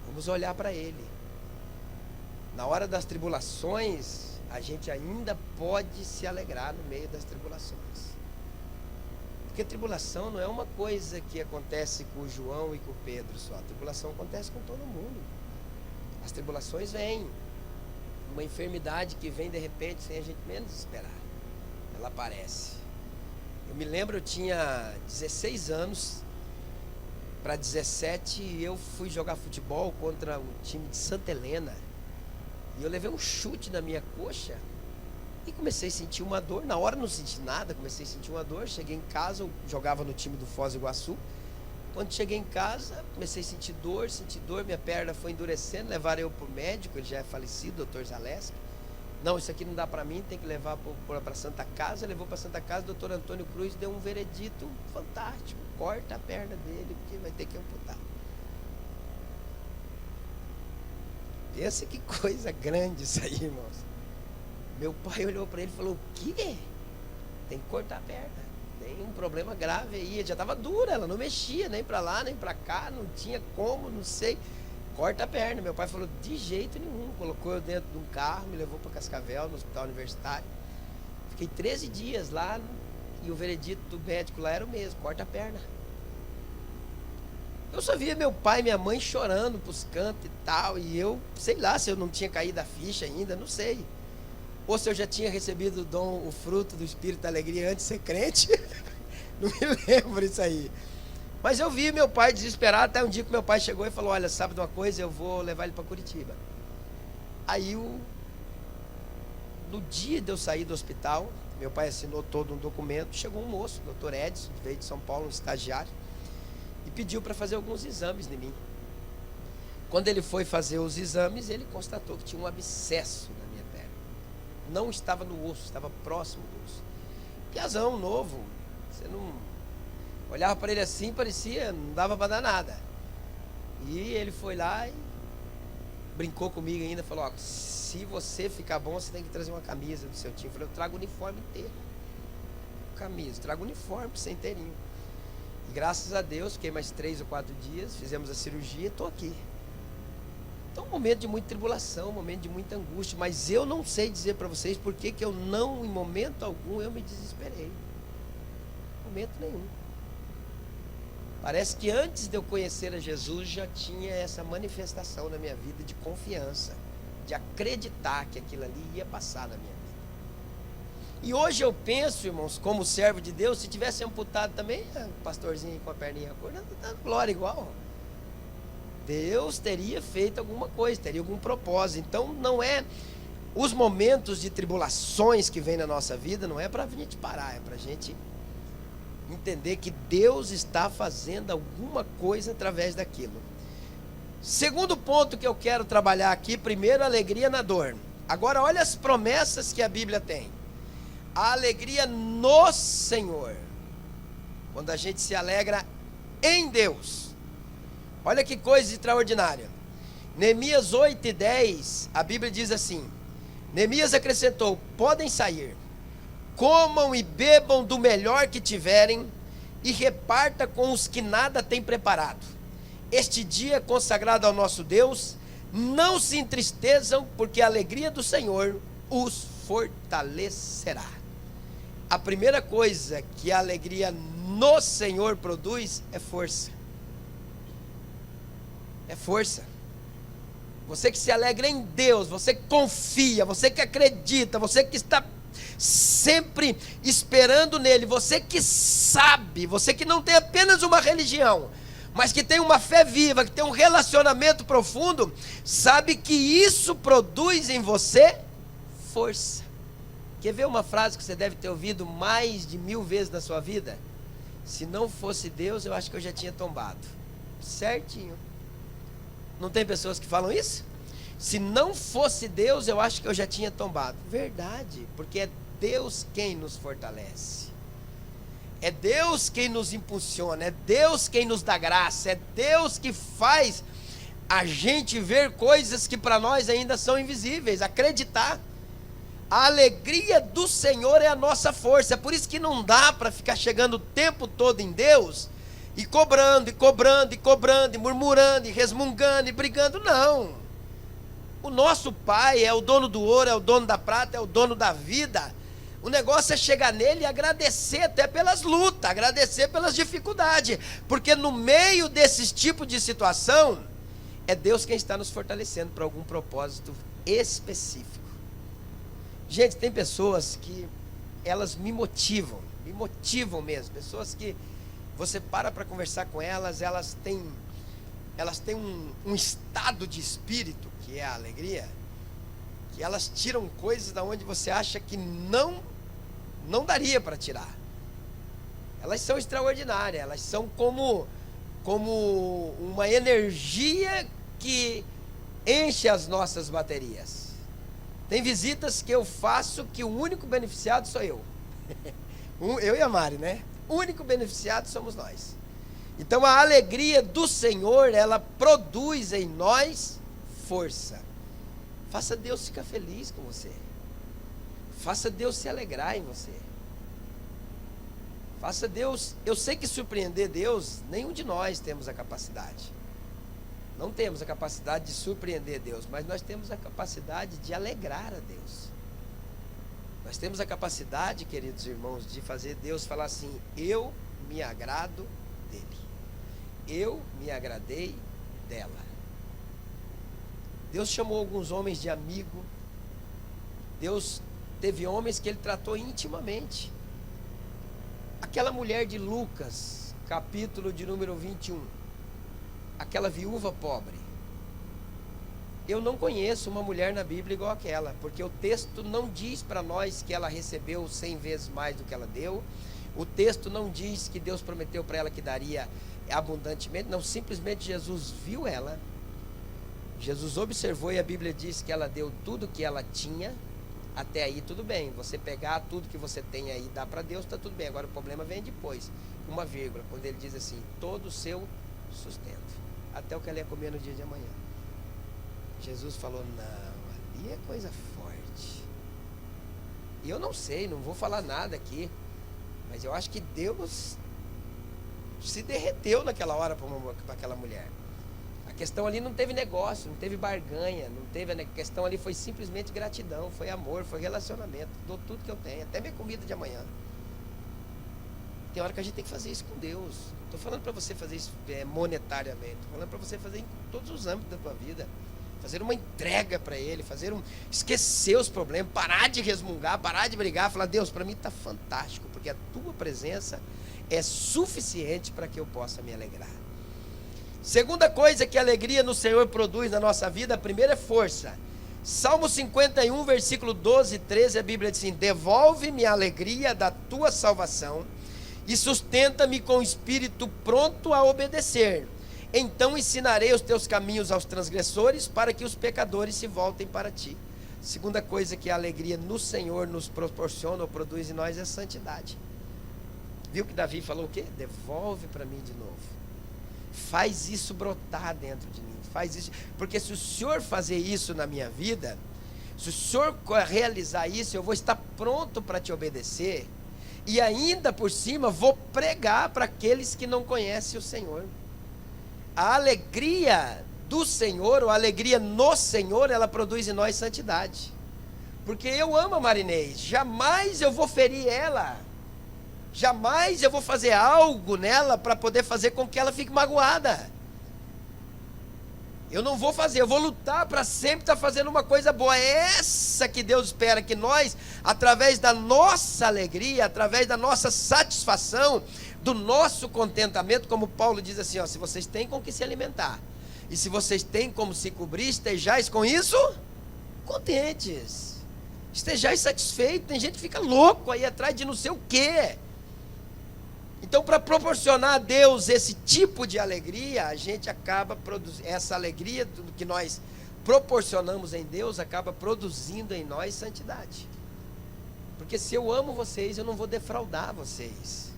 Vamos olhar para Ele. Na hora das tribulações, a gente ainda pode se alegrar no meio das tribulações. Porque tribulação não é uma coisa que acontece com o João e com o Pedro só. A tribulação acontece com todo mundo. As tribulações vêm. Uma enfermidade que vem de repente, sem a gente menos esperar. Ela aparece. Eu me lembro, eu tinha 16 anos para 17, e eu fui jogar futebol contra o time de Santa Helena, e eu levei um chute na minha coxa e comecei a sentir uma dor. Na hora não senti nada, comecei a sentir uma dor. Cheguei em casa, eu jogava no time do Foz do Iguaçu. Quando cheguei em casa, comecei a sentir dor, minha perna foi endurecendo. Levaram eu para o médico, ele já é falecido, Dr. Zaleski. Não, isso aqui não dá para mim, tem que levar para Santa Casa. Levou para Santa Casa, o Dr. Antônio Cruz deu um veredito fantástico: corta a perna dele, porque vai ter que amputar. Pensa que coisa grande isso aí, irmãos. Meu pai olhou para ele e falou: o quê? Tem que cortar a perna, tem um problema grave aí. Já estava dura, ela não mexia nem para lá, nem para cá, não tinha como, não sei. Corta a perna. Meu pai falou: de jeito nenhum. Colocou eu dentro de um carro, me levou para Cascavel, no hospital universitário. Fiquei 13 dias lá, e o veredito do médico lá era o mesmo: corta a perna. Eu só via meu pai e minha mãe chorando pros cantos e tal, e eu, sei lá se eu não tinha caído a ficha ainda, não sei. Ou se eu já tinha recebido o dom, o fruto do Espírito da Alegria antes de ser crente. Não me lembro isso aí. Mas eu vi meu pai desesperado, até um dia que meu pai chegou e falou: olha, sabe de uma coisa, eu vou levar ele para Curitiba. Aí, no dia de eu sair do hospital, meu pai assinou todo um documento. Chegou um moço, o Dr. Edson, veio de São Paulo, um estagiário, e pediu para fazer alguns exames em mim. Quando ele foi fazer os exames, ele constatou que tinha um abscesso na minha perna. Não estava no osso, estava próximo do osso. Piazão novo, você não... olhava para ele assim, parecia, não dava para dar nada. E ele foi lá e brincou comigo ainda, falou: ó, se você ficar bom, você tem que trazer uma camisa do seu time. Eu falei: eu trago o uniforme inteiro. Camisa, trago o uniforme para você inteirinho. E graças a Deus, fiquei mais 3 ou 4 dias, fizemos a cirurgia e estou aqui. Então, um momento de muita tribulação, um momento de muita angústia, mas eu não sei dizer para vocês por que eu não, em momento algum, eu me desesperei. Momento nenhum. Parece que antes de eu conhecer a Jesus, já tinha essa manifestação na minha vida de confiança, de acreditar que aquilo ali ia passar na minha vida. E hoje eu penso, irmãos, como servo de Deus, se tivesse amputado também, o pastorzinho com a perninha acordando, dando glória igual. Deus teria feito alguma coisa, teria algum propósito. Então não é os momentos de tribulações que vêm na nossa vida, não é para a gente parar, é para a gente entender que Deus está fazendo alguma coisa através daquilo. Segundo ponto que eu quero trabalhar aqui, primeiro, alegria na dor. Agora olha as promessas que a Bíblia tem. A alegria no Senhor, quando a gente se alegra em Deus. Olha que coisa extraordinária. Neemias 8:10, a Bíblia diz assim: Neemias acrescentou: podem sair, comam e bebam do melhor que tiverem, e reparta com os que nada têm preparado. Este dia é consagrado ao nosso Deus. Não se entristeçam, porque a alegria do Senhor os fortalecerá. A primeira coisa que a alegria no Senhor produz é força. É força. Você que se alegra em Deus, você que confia, você que acredita, você que está sempre esperando nele, você que sabe, você que não tem apenas uma religião, mas que tem uma fé viva, que tem um relacionamento profundo, sabe que isso produz em você força. Quer ver uma frase que você deve ter ouvido mais de 1000 vezes na sua vida? Se não fosse Deus, eu acho que eu já tinha tombado. Certinho. Não tem pessoas que falam isso? Se não fosse Deus, eu acho que eu já tinha tombado. Verdade, porque é Deus quem nos fortalece. É Deus quem nos impulsiona, é Deus quem nos dá graça, é Deus que faz a gente ver coisas que para nós ainda são invisíveis, acreditar. A alegria do Senhor é a nossa força. É por isso que não dá para ficar chegando o tempo todo em Deus e cobrando, e cobrando, e cobrando, e murmurando, e resmungando, e brigando. Não. O nosso Pai é o dono do ouro, é o dono da prata, é o dono da vida. O negócio é chegar nele e agradecer até pelas lutas, agradecer pelas dificuldades, porque no meio desses tipos de situação, é Deus quem está nos fortalecendo para algum propósito específico. Gente, tem pessoas que elas me motivam mesmo, pessoas que você para conversar com elas, elas têm um estado de espírito, que é a alegria, que elas tiram coisas da onde você acha que não daria para tirar. Elas são extraordinárias, elas são como uma energia que enche as nossas baterias. Tem visitas que eu faço que o único beneficiado sou eu. Eu e a Mari, né? O único beneficiado somos nós. Então a alegria do Senhor, ela produz em nós força. Faça Deus ficar feliz com você. Faça Deus se alegrar em você. Faça Deus... Eu sei que surpreender Deus, nenhum de nós temos a capacidade. Não temos a capacidade de surpreender Deus, mas nós temos a capacidade de alegrar a Deus. Nós temos a capacidade, queridos irmãos, de fazer Deus falar assim: eu me agrado dele. Eu me agradei dela. Deus chamou alguns homens de amigo. Deus teve homens que ele tratou intimamente. Aquela mulher de Lucas, capítulo de número 21, aquela viúva pobre. Eu não conheço uma mulher na Bíblia igual aquela, porque o texto não diz para nós que ela recebeu 100 vezes mais do que ela deu. O texto não diz que Deus prometeu para ela que daria abundantemente. Não, simplesmente Jesus viu ela, Jesus observou, e a Bíblia diz que ela deu tudo que ela tinha. Até aí tudo bem, você pegar tudo que você tem aí e dar para Deus, está tudo bem. Agora o problema vem depois, uma vírgula, quando ele diz assim: todo o seu sustento, até o que ela ia comer no dia de amanhã. Jesus falou: não, ali é coisa forte. E eu não sei, não vou falar nada aqui, mas eu acho que Deus se derreteu naquela hora para aquela mulher. A questão ali não teve negócio, não teve barganha, não teve, a questão ali foi simplesmente gratidão, foi amor, foi relacionamento. Dou tudo que eu tenho, até minha comida de amanhã. Tem hora que a gente tem que fazer isso com Deus. Não estou falando para você fazer isso monetariamente, estou falando para você fazer em todos os âmbitos da tua vida. Fazer uma entrega para Ele, esquecer os problemas, parar de resmungar, parar de brigar, falar: Deus, para mim está fantástico, porque a tua presença é suficiente para que eu possa me alegrar. Segunda coisa que a alegria no Senhor produz na nossa vida, a primeira é força. Salmo 51, versículo 12 e 13, a Bíblia diz assim: devolve-me a alegria da tua salvação e sustenta-me com o espírito pronto a obedecer. Então ensinarei os teus caminhos aos transgressores, para que os pecadores se voltem para ti. Segunda coisa que a alegria no Senhor nos proporciona ou produz em nós é a santidade. Viu que Davi falou o quê? Devolve para mim de novo. Faz isso brotar dentro de mim. Faz isso, porque se o Senhor fazer isso na minha vida, se o Senhor realizar isso, eu vou estar pronto para te obedecer. E ainda por cima vou pregar para aqueles que não conhecem o Senhor. A alegria do Senhor, ou a alegria no Senhor, ela produz em nós santidade. Porque eu amo a Marinês, jamais eu vou ferir ela. Jamais eu vou fazer algo nela para poder fazer com que ela fique magoada. Eu não vou fazer, eu vou lutar para sempre estar fazendo uma coisa boa. É essa que Deus espera que nós, através da nossa alegria, através da nossa satisfação, do nosso contentamento, como Paulo diz assim, ó, se vocês têm com que se alimentar, e se vocês têm como se cobrir, estejais com isso contentes, estejais satisfeitos. Tem gente que fica louco aí atrás de não sei o quê. Então, para proporcionar a Deus esse tipo de alegria, a gente acaba produzindo, essa alegria do que nós proporcionamos em Deus, acaba produzindo em nós santidade. Porque se eu amo vocês, eu não vou defraudar vocês,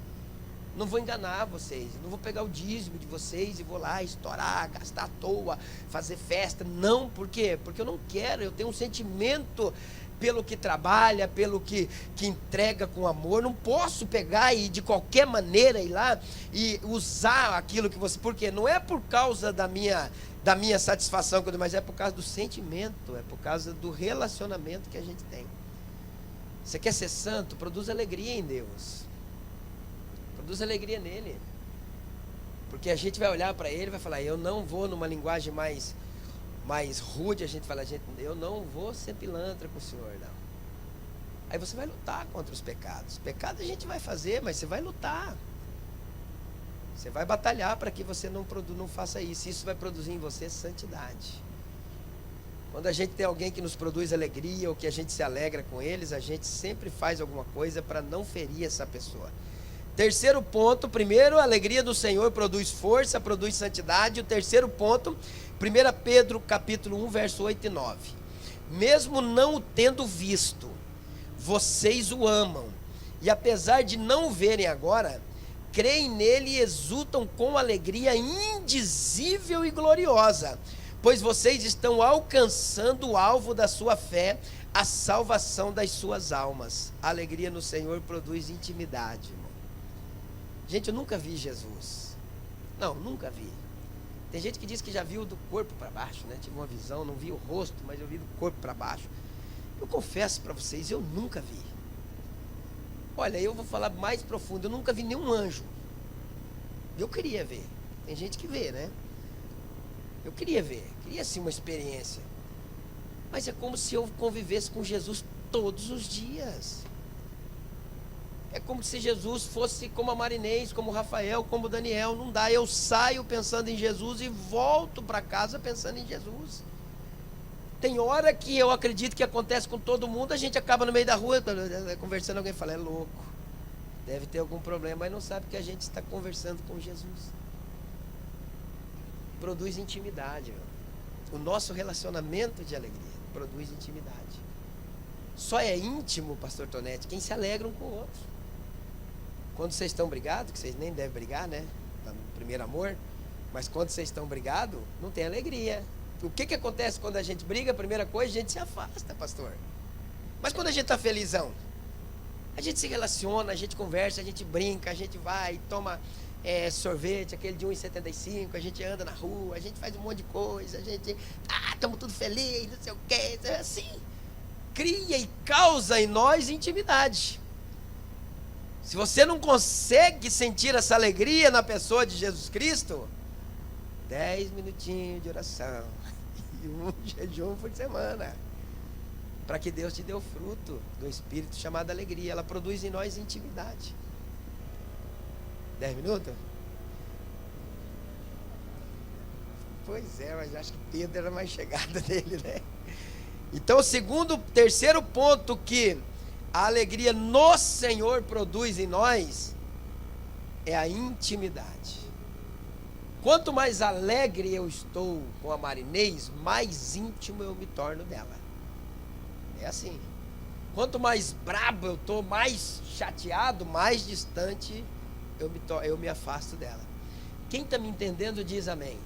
não vou enganar vocês, não vou pegar o dízimo de vocês e vou lá estourar, gastar à toa, fazer festa. Não, por quê? Porque eu não quero, eu tenho um sentimento pelo que trabalha, pelo que entrega com amor. Não posso pegar e de qualquer maneira ir lá e usar aquilo que você... Porque não é por causa da minha satisfação, mas é por causa do sentimento, é por causa do relacionamento que a gente tem. Você quer ser santo? Produz alegria em Deus. Produz alegria nele. Porque a gente vai olhar para ele e vai falar, eu não vou numa linguagem mais rude, a gente fala, eu não vou ser pilantra com o Senhor, não. Aí você vai lutar contra os pecados. Pecado a gente vai fazer, mas você vai lutar. Você vai batalhar para que você não faça isso. Isso vai produzir em você santidade. Quando a gente tem alguém que nos produz alegria, ou que a gente se alegra com eles, a gente sempre faz alguma coisa para não ferir essa pessoa. Terceiro ponto, primeiro, a alegria do Senhor produz força, produz santidade. O terceiro ponto, 1 Pedro capítulo 1, verso 8 e 9. Mesmo não o tendo visto, vocês o amam, e apesar de não o verem agora, creem nele e exultam com alegria indizível e gloriosa, pois vocês estão alcançando o alvo da sua fé, a salvação das suas almas. A alegria no Senhor produz intimidade, irmão. Gente, eu nunca vi Jesus. Não, nunca vi. Tem gente que diz que já viu do corpo para baixo, né? Tive uma visão, não vi o rosto, mas eu vi do corpo para baixo. Eu confesso para vocês, eu nunca vi. Olha, eu vou falar mais profundo, eu nunca vi nenhum anjo. Eu queria ver. Tem gente que vê, né? Eu queria ver, queria sim uma experiência. Mas é como se eu convivesse com Jesus todos os dias. É como se Jesus fosse como a Marinês, como o Rafael, como o Daniel. Não dá, eu saio pensando em Jesus e volto para casa pensando em Jesus. Tem hora que eu acredito que acontece com todo mundo, a gente acaba no meio da rua conversando, alguém fala, é louco, deve ter algum problema, mas não sabe que a gente está conversando com Jesus. Produz intimidade, o nosso relacionamento de alegria produz intimidade. Só é íntimo, pastor Tonete, quem se alegra um com o outro. Quando vocês estão brigados, que vocês nem devem brigar, né? No primeiro amor, mas quando vocês estão brigados, não tem alegria. O que acontece quando a gente briga? A primeira coisa, a gente se afasta, pastor. Mas quando a gente está felizão, a gente se relaciona, a gente conversa, a gente brinca, a gente vai, toma sorvete, aquele de 1,75, a gente anda na rua, a gente faz um monte de coisa, a gente, estamos tudo felizes, não sei o quê, assim, cria e causa em nós intimidade. Se você não consegue sentir essa alegria na pessoa de Jesus Cristo, 10 minutinhos de oração e um jejum por semana, para que Deus te dê o fruto do Espírito chamado alegria. Ela produz em nós intimidade. 10 minutos? Pois é, mas acho que Pedro era mais chegada dele, né? Então, terceiro ponto que a alegria no Senhor produz em nós é a intimidade. Quanto mais alegre eu estou com a Marinês, mais íntimo eu me torno dela. É assim. Quanto mais brabo eu estou, mais chateado, mais distante eu me afasto dela. Quem está me entendendo diz amém.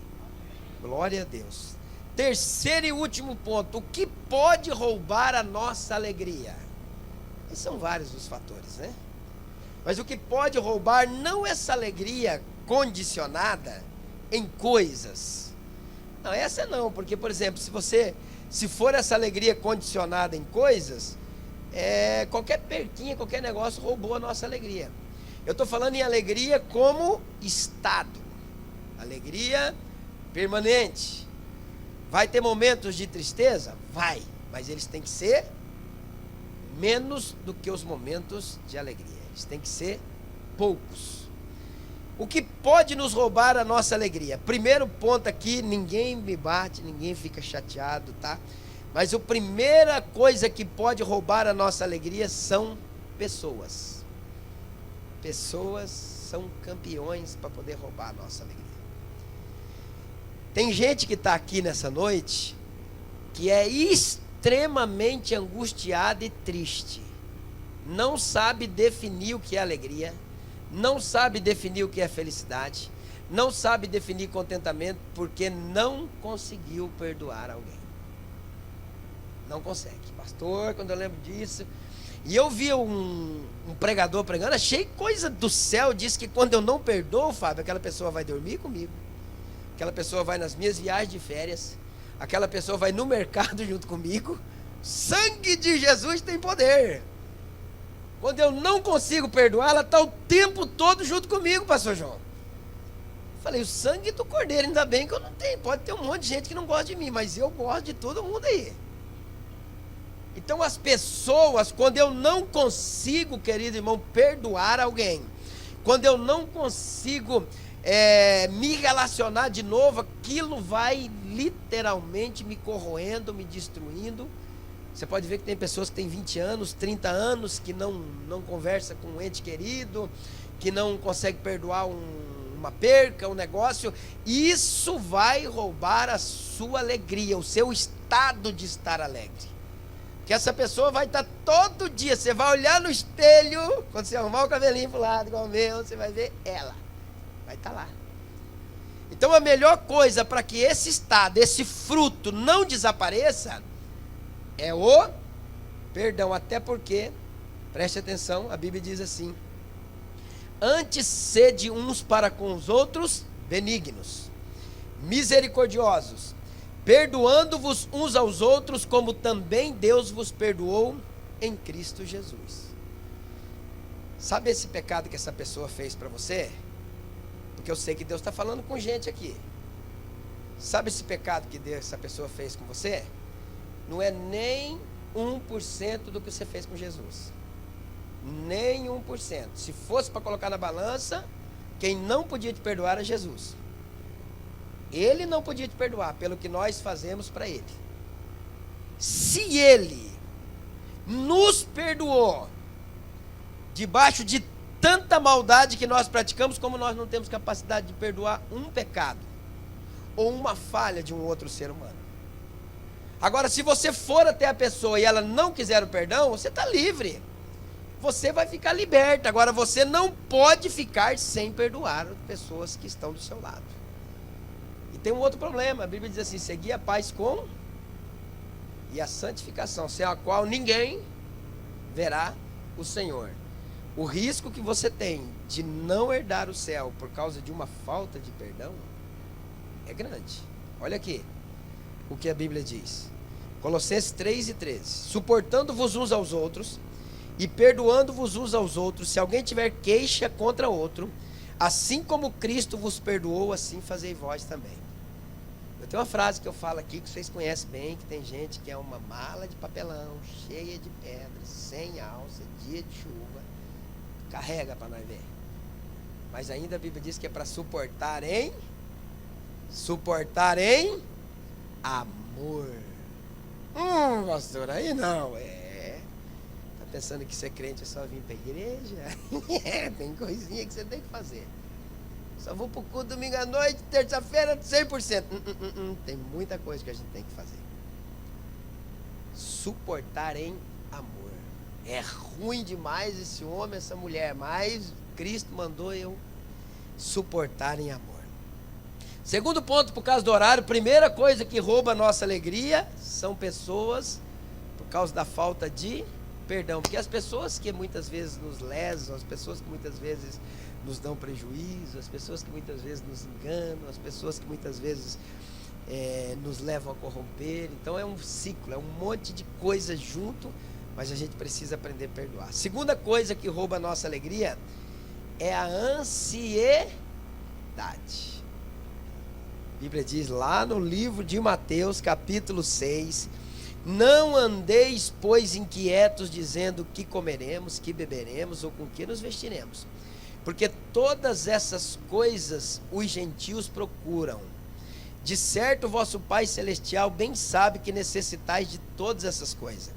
Glória a Deus. Terceiro e último ponto. O que pode roubar a nossa alegria? E são vários os fatores, né? Mas o que pode roubar não essa alegria condicionada em coisas. Não, essa não, porque, por exemplo, se for essa alegria condicionada em coisas, qualquer perquinha, qualquer negócio roubou a nossa alegria. Eu estou falando em alegria como estado, alegria permanente. Vai ter momentos de tristeza? Vai, mas eles têm que ser menos do que os momentos de alegria. Eles têm que ser poucos. O que pode nos roubar a nossa alegria? Primeiro ponto aqui, ninguém me bate, ninguém fica chateado, tá? Mas a primeira coisa que pode roubar a nossa alegria são pessoas. Pessoas são campeões para poder roubar a nossa alegria. Tem gente que está aqui nessa noite que é extremamente angustiada e triste. Não sabe definir o que é alegria. Não sabe definir o que é felicidade. Não sabe definir contentamento porque não conseguiu perdoar alguém. Não consegue. Pastor, quando eu lembro disso... E eu vi um pregador pregando, achei coisa do céu, disse que quando eu não perdoo, Fábio, aquela pessoa vai dormir comigo. Aquela pessoa vai nas minhas viagens de férias. Aquela pessoa vai no mercado junto comigo. Sangue de Jesus tem poder. Quando eu não consigo perdoar, ela está o tempo todo junto comigo, pastor João. Falei, o sangue do cordeiro, ainda bem que eu não tenho. Pode ter um monte de gente que não gosta de mim, mas eu gosto de todo mundo aí. Então as pessoas, quando eu não consigo, querido irmão, perdoar alguém, quando eu não consigo me relacionar de novo, aquilo vai literalmente me corroendo, me destruindo. Você pode ver que tem pessoas que têm 20 anos, 30 anos, que não conversa com um ente querido, que não consegue perdoar uma perca, um negócio. Isso vai roubar a sua alegria, o seu estado de estar alegre. Que essa pessoa vai estar todo dia, você vai olhar no espelho, quando você arrumar o cabelinho pro lado, igual o meu, você vai ver ela. Vai estar lá. Então a melhor coisa para que esse estado, esse fruto não desapareça, é o perdão. Até porque, preste atenção, a Bíblia diz assim: antes sede uns para com os outros benignos, misericordiosos, perdoando-vos uns aos outros, como também Deus vos perdoou em Cristo Jesus. Sabe esse pecado que essa pessoa fez para você? Porque eu sei que Deus está falando com gente aqui. Sabe esse pecado que essa pessoa fez com você? Não é nem 1% do que você fez com Jesus. Nem 1%. Se fosse para colocar na balança, quem não podia te perdoar era Jesus. Ele não podia te perdoar pelo que nós fazemos para ele. Se ele nos perdoou debaixo de tanta maldade que nós praticamos, como nós não temos capacidade de perdoar um pecado ou uma falha de um outro ser humano. Agora, se você for até a pessoa e ela não quiser o perdão, você está livre. Você vai ficar liberto. Agora, você não pode ficar sem perdoar as pessoas que estão do seu lado. E tem um outro problema. A Bíblia diz assim: segui a paz com e a santificação, sem a qual ninguém verá o Senhor. O risco que você tem de não herdar o céu por causa de uma falta de perdão é grande. Olha aqui o que a Bíblia diz. Colossenses 3:13. Suportando-vos uns aos outros e perdoando-vos uns aos outros, se alguém tiver queixa contra outro, assim como Cristo vos perdoou, assim fazei vós também. Eu tenho uma frase que eu falo aqui que vocês conhecem bem, que tem gente que é uma mala de papelão, cheia de pedras, sem alça, dia de chuva, carrega para nós ver. Mas ainda a Bíblia diz que é para suportar em amor. Pastor, aí não, tá pensando que ser crente é só vir para a igreja? Tem coisinha que você tem que fazer. Só vou para o culto domingo à noite, terça-feira, 100%. Tem muita coisa que a gente tem que fazer. Suportar em amor. É ruim demais esse homem, essa mulher, mas Cristo mandou eu suportar em amor. Segundo ponto, por causa do horário, primeira coisa que rouba a nossa alegria são pessoas por causa da falta de perdão. Porque as pessoas que muitas vezes nos lesam, as pessoas que muitas vezes nos dão prejuízo, as pessoas que muitas vezes nos enganam, as pessoas que muitas vezes nos levam a corromper. Então é um ciclo, é um monte de coisas junto, mas a gente precisa aprender a perdoar. Segunda coisa que rouba a nossa alegria é a ansiedade. A Bíblia diz lá no livro de Mateus, capítulo 6, não andeis, pois, inquietos, dizendo que comeremos, que beberemos ou com que nos vestiremos. Porque todas essas coisas os gentios procuram. De certo, vosso Pai Celestial bem sabe que necessitais de todas essas coisas.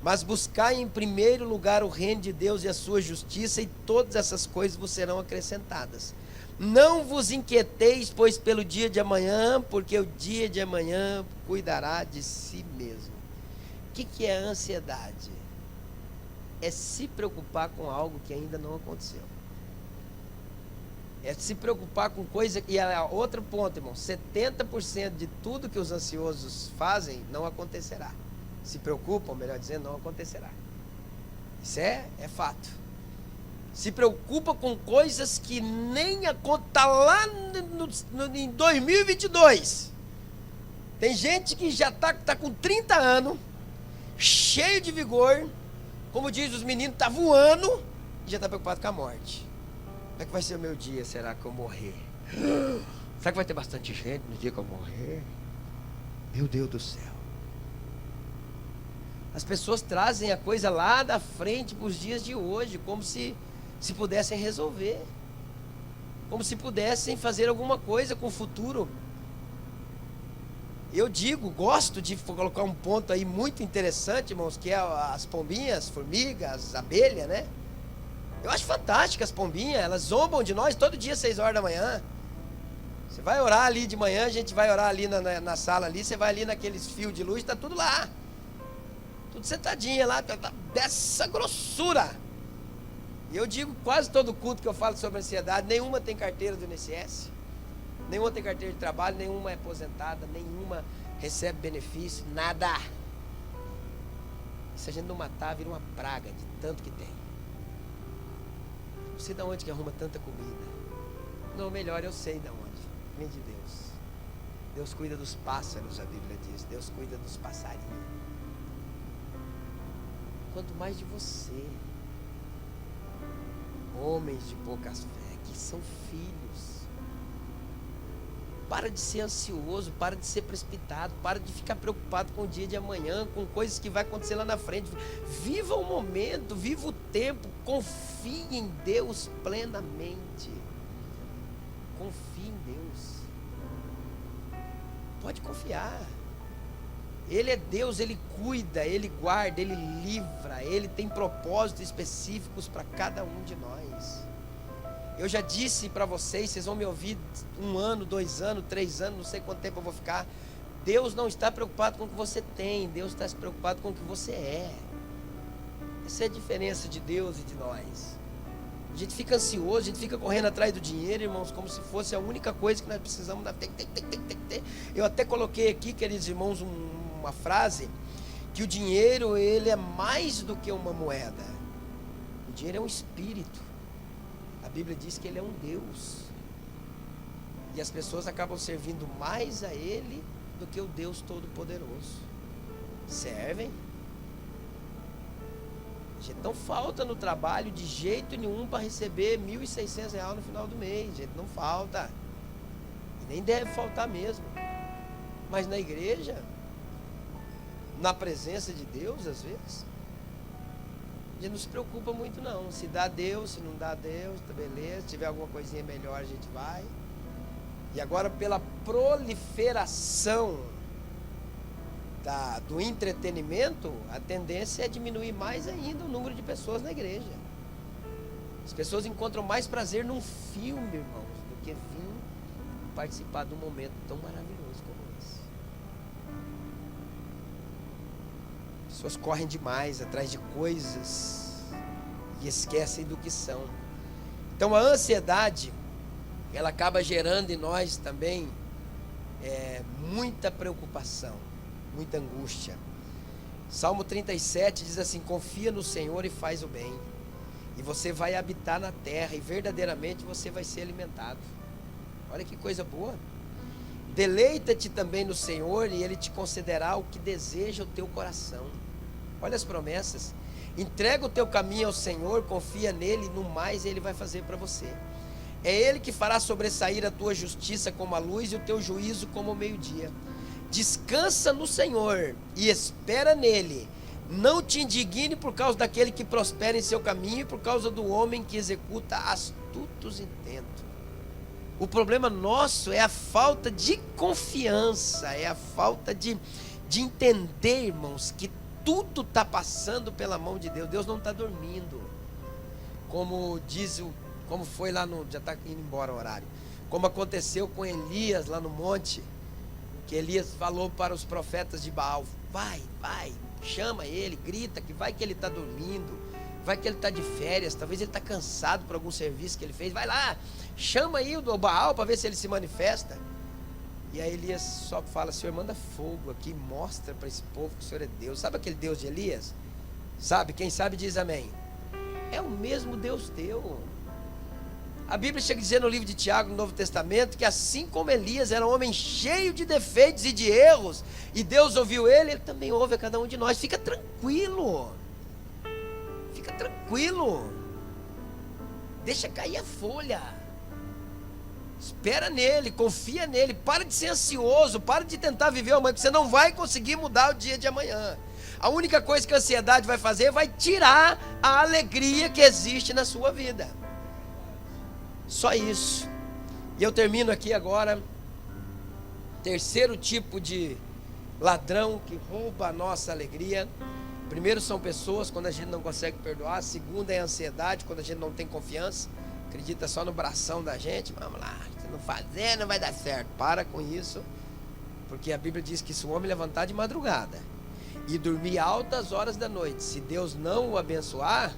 Mas buscai em primeiro lugar o reino de Deus e a sua justiça, e todas essas coisas vos serão acrescentadas. Não vos inquieteis, pois, pelo dia de amanhã, porque o dia de amanhã cuidará de si mesmo. O que é a ansiedade? É se preocupar com algo que ainda não aconteceu. É se preocupar com coisa... E outro ponto, irmão, 70% de tudo que os ansiosos fazem não acontecerá. Se preocupam, melhor dizendo, não acontecerá. Isso é fato. Se preocupa com coisas que nem está lá em 2022. Tem gente que já está com 30 anos, cheio de vigor, como diz os meninos, está voando e já está preocupado com a morte. Como é que vai ser o meu dia? Será que eu morrer? Será que vai ter bastante gente no dia que eu morrer? Meu Deus do céu. As pessoas trazem a coisa lá da frente para os dias de hoje, como se pudessem resolver, como se pudessem fazer alguma coisa com o futuro. Eu gosto de colocar um ponto aí muito interessante, irmãos, que é as pombinhas, as formigas, as abelhas, né? Eu acho fantástico as pombinhas, elas zombam de nós todo dia às 6 horas da manhã. Você vai orar ali de manhã, a gente vai orar ali na sala ali, você vai ali naqueles fios de luz, está tudo lá. Tudo sentadinha lá, dessa grossura. E eu digo, quase todo culto que eu falo sobre ansiedade, nenhuma tem carteira do INSS, nenhuma tem carteira de trabalho, nenhuma é aposentada, nenhuma recebe benefício, nada. Se a gente não matar, vira uma praga de tanto que tem. Não sei de onde que arruma tanta comida. Não, melhor, eu sei de onde. Vem de Deus. Deus cuida dos pássaros, a Bíblia diz. Deus cuida dos passarinhos. Quanto mais de você. Homens de poucas fé, que são filhos. Para de ser ansioso, para de ser precipitado, para de ficar preocupado com o dia de amanhã, com coisas que vai acontecer lá na frente. Viva o momento, viva o tempo, confie em Deus plenamente. Confie em Deus. Pode confiar. Ele é Deus, Ele cuida, Ele guarda, Ele livra, Ele tem propósitos específicos para cada um de nós. Eu já disse para vocês vão me ouvir 1 ano, 2 anos, 3 anos, não sei quanto tempo eu vou ficar. Deus não está preocupado com o que você tem, Deus está preocupado com o que você é. Essa é a diferença de Deus e de nós. A gente fica ansioso, a gente fica correndo atrás do dinheiro, irmãos, como se fosse a única coisa que nós precisamos. Tem. Eu até coloquei aqui, queridos irmãos, uma frase, que o dinheiro, ele é mais do que uma moeda. O dinheiro é um espírito. A Bíblia diz que ele é um Deus. E as pessoas acabam servindo mais a ele do que o Deus Todo-Poderoso. Servem. A gente não falta no trabalho de jeito nenhum para receber R$ 1.600 no final do mês. A gente não falta. E nem deve faltar mesmo. Mas na igreja, na presença de Deus, às vezes, a gente não se preocupa muito não. Se dá Deus, se não dá Deus, tá beleza. Se tiver alguma coisinha melhor, a gente vai. E agora, pela proliferação do entretenimento, a tendência é diminuir mais ainda o número de pessoas na igreja. As pessoas encontram mais prazer num filme, irmãos, do que vir participar de um momento tão maravilhoso como esse. As pessoas correm demais atrás de coisas e esquecem do que são. Então a ansiedade, ela acaba gerando em nós também muita preocupação, muita angústia. Salmo 37 diz assim: confia no Senhor e faz o bem, e você vai habitar na terra, e verdadeiramente você vai ser alimentado. Olha que coisa boa. Deleita-te também no Senhor, e Ele te concederá o que deseja o teu coração. Olha as promessas. Entrega o teu caminho ao Senhor, confia nele, e no mais Ele vai fazer para você. É Ele que fará sobressair a tua justiça como a luz e o teu juízo como o meio-dia. Descansa no Senhor e espera nele. Não te indigne por causa daquele que prospera em seu caminho e por causa do homem que executa astutos intentos. O problema nosso é a falta de confiança, é a falta de entender, irmãos, que tudo está passando pela mão de Deus. Deus não está dormindo. Como foi lá no... Já está indo embora o horário. Como aconteceu com Elias lá no monte, que Elias falou para os profetas de Baal: vai, chama ele, grita, que vai que ele está dormindo, vai que ele está de férias, talvez ele está cansado por algum serviço que ele fez, vai lá, chama aí o Baal para ver se ele se manifesta. E aí Elias só fala: Senhor, manda fogo aqui, mostra para esse povo que o Senhor é Deus. Sabe aquele Deus de Elias? Sabe? Quem sabe diz amém. É o mesmo Deus teu. A Bíblia chega a dizer no livro de Tiago, no Novo Testamento, que assim como Elias era um homem cheio de defeitos e de erros, e Deus ouviu ele, Ele também ouve a cada um de nós. Fica tranquilo. Fica tranquilo. Deixa cair a folha. Espera nele, confia nele. Para de ser ansioso, para de tentar viver amanhã, porque você não vai conseguir mudar o dia de amanhã. A única coisa que a ansiedade vai fazer vai tirar a alegria que existe na sua vida. Só isso. E eu termino aqui agora. Terceiro tipo de ladrão que rouba a nossa alegria. Primeiro são pessoas, quando a gente não consegue perdoar. Segundo é a ansiedade, quando a gente não tem confiança, acredita só no bração da gente. Vamos lá, se não fazer não vai dar certo. Para com isso, porque a Bíblia diz que se o homem levantar de madrugada e dormir altas horas da noite, se Deus não o abençoar,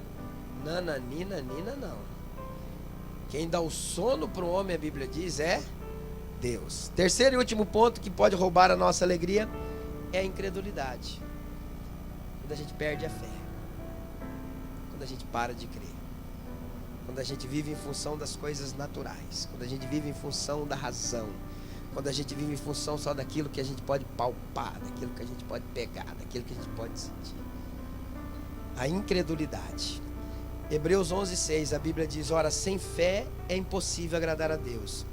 nananina, não. Quem dá o sono para o homem, a Bíblia diz, é Deus. Terceiro e último ponto que pode roubar a nossa alegria é a incredulidade. Quando a gente perde a fé, quando a gente para de crer, quando a gente vive em função das coisas naturais, quando a gente vive em função da razão, quando a gente vive em função só daquilo que a gente pode palpar, daquilo que a gente pode pegar, daquilo que a gente pode sentir. A incredulidade. Hebreus 11:6, a Bíblia diz: ora, sem fé é impossível agradar a Deus,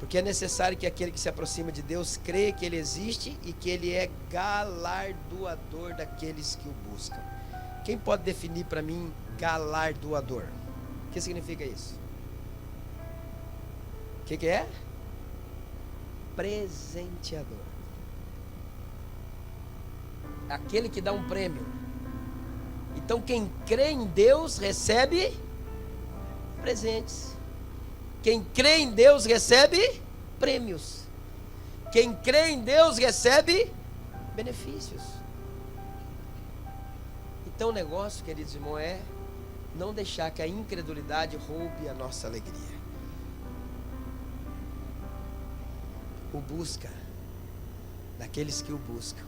porque é necessário que aquele que se aproxima de Deus creia que Ele existe e que Ele é galardoador daqueles que o buscam. Quem pode definir para mim galardoador? O que significa isso? O que é? Presenteador. Aquele que dá um prêmio. Então quem crê em Deus recebe presentes. Quem crê em Deus recebe prêmios. Quem crê em Deus recebe benefícios. Então o negócio, queridos irmãos, é não deixar que a incredulidade roube a nossa alegria. O busca daqueles que o buscam.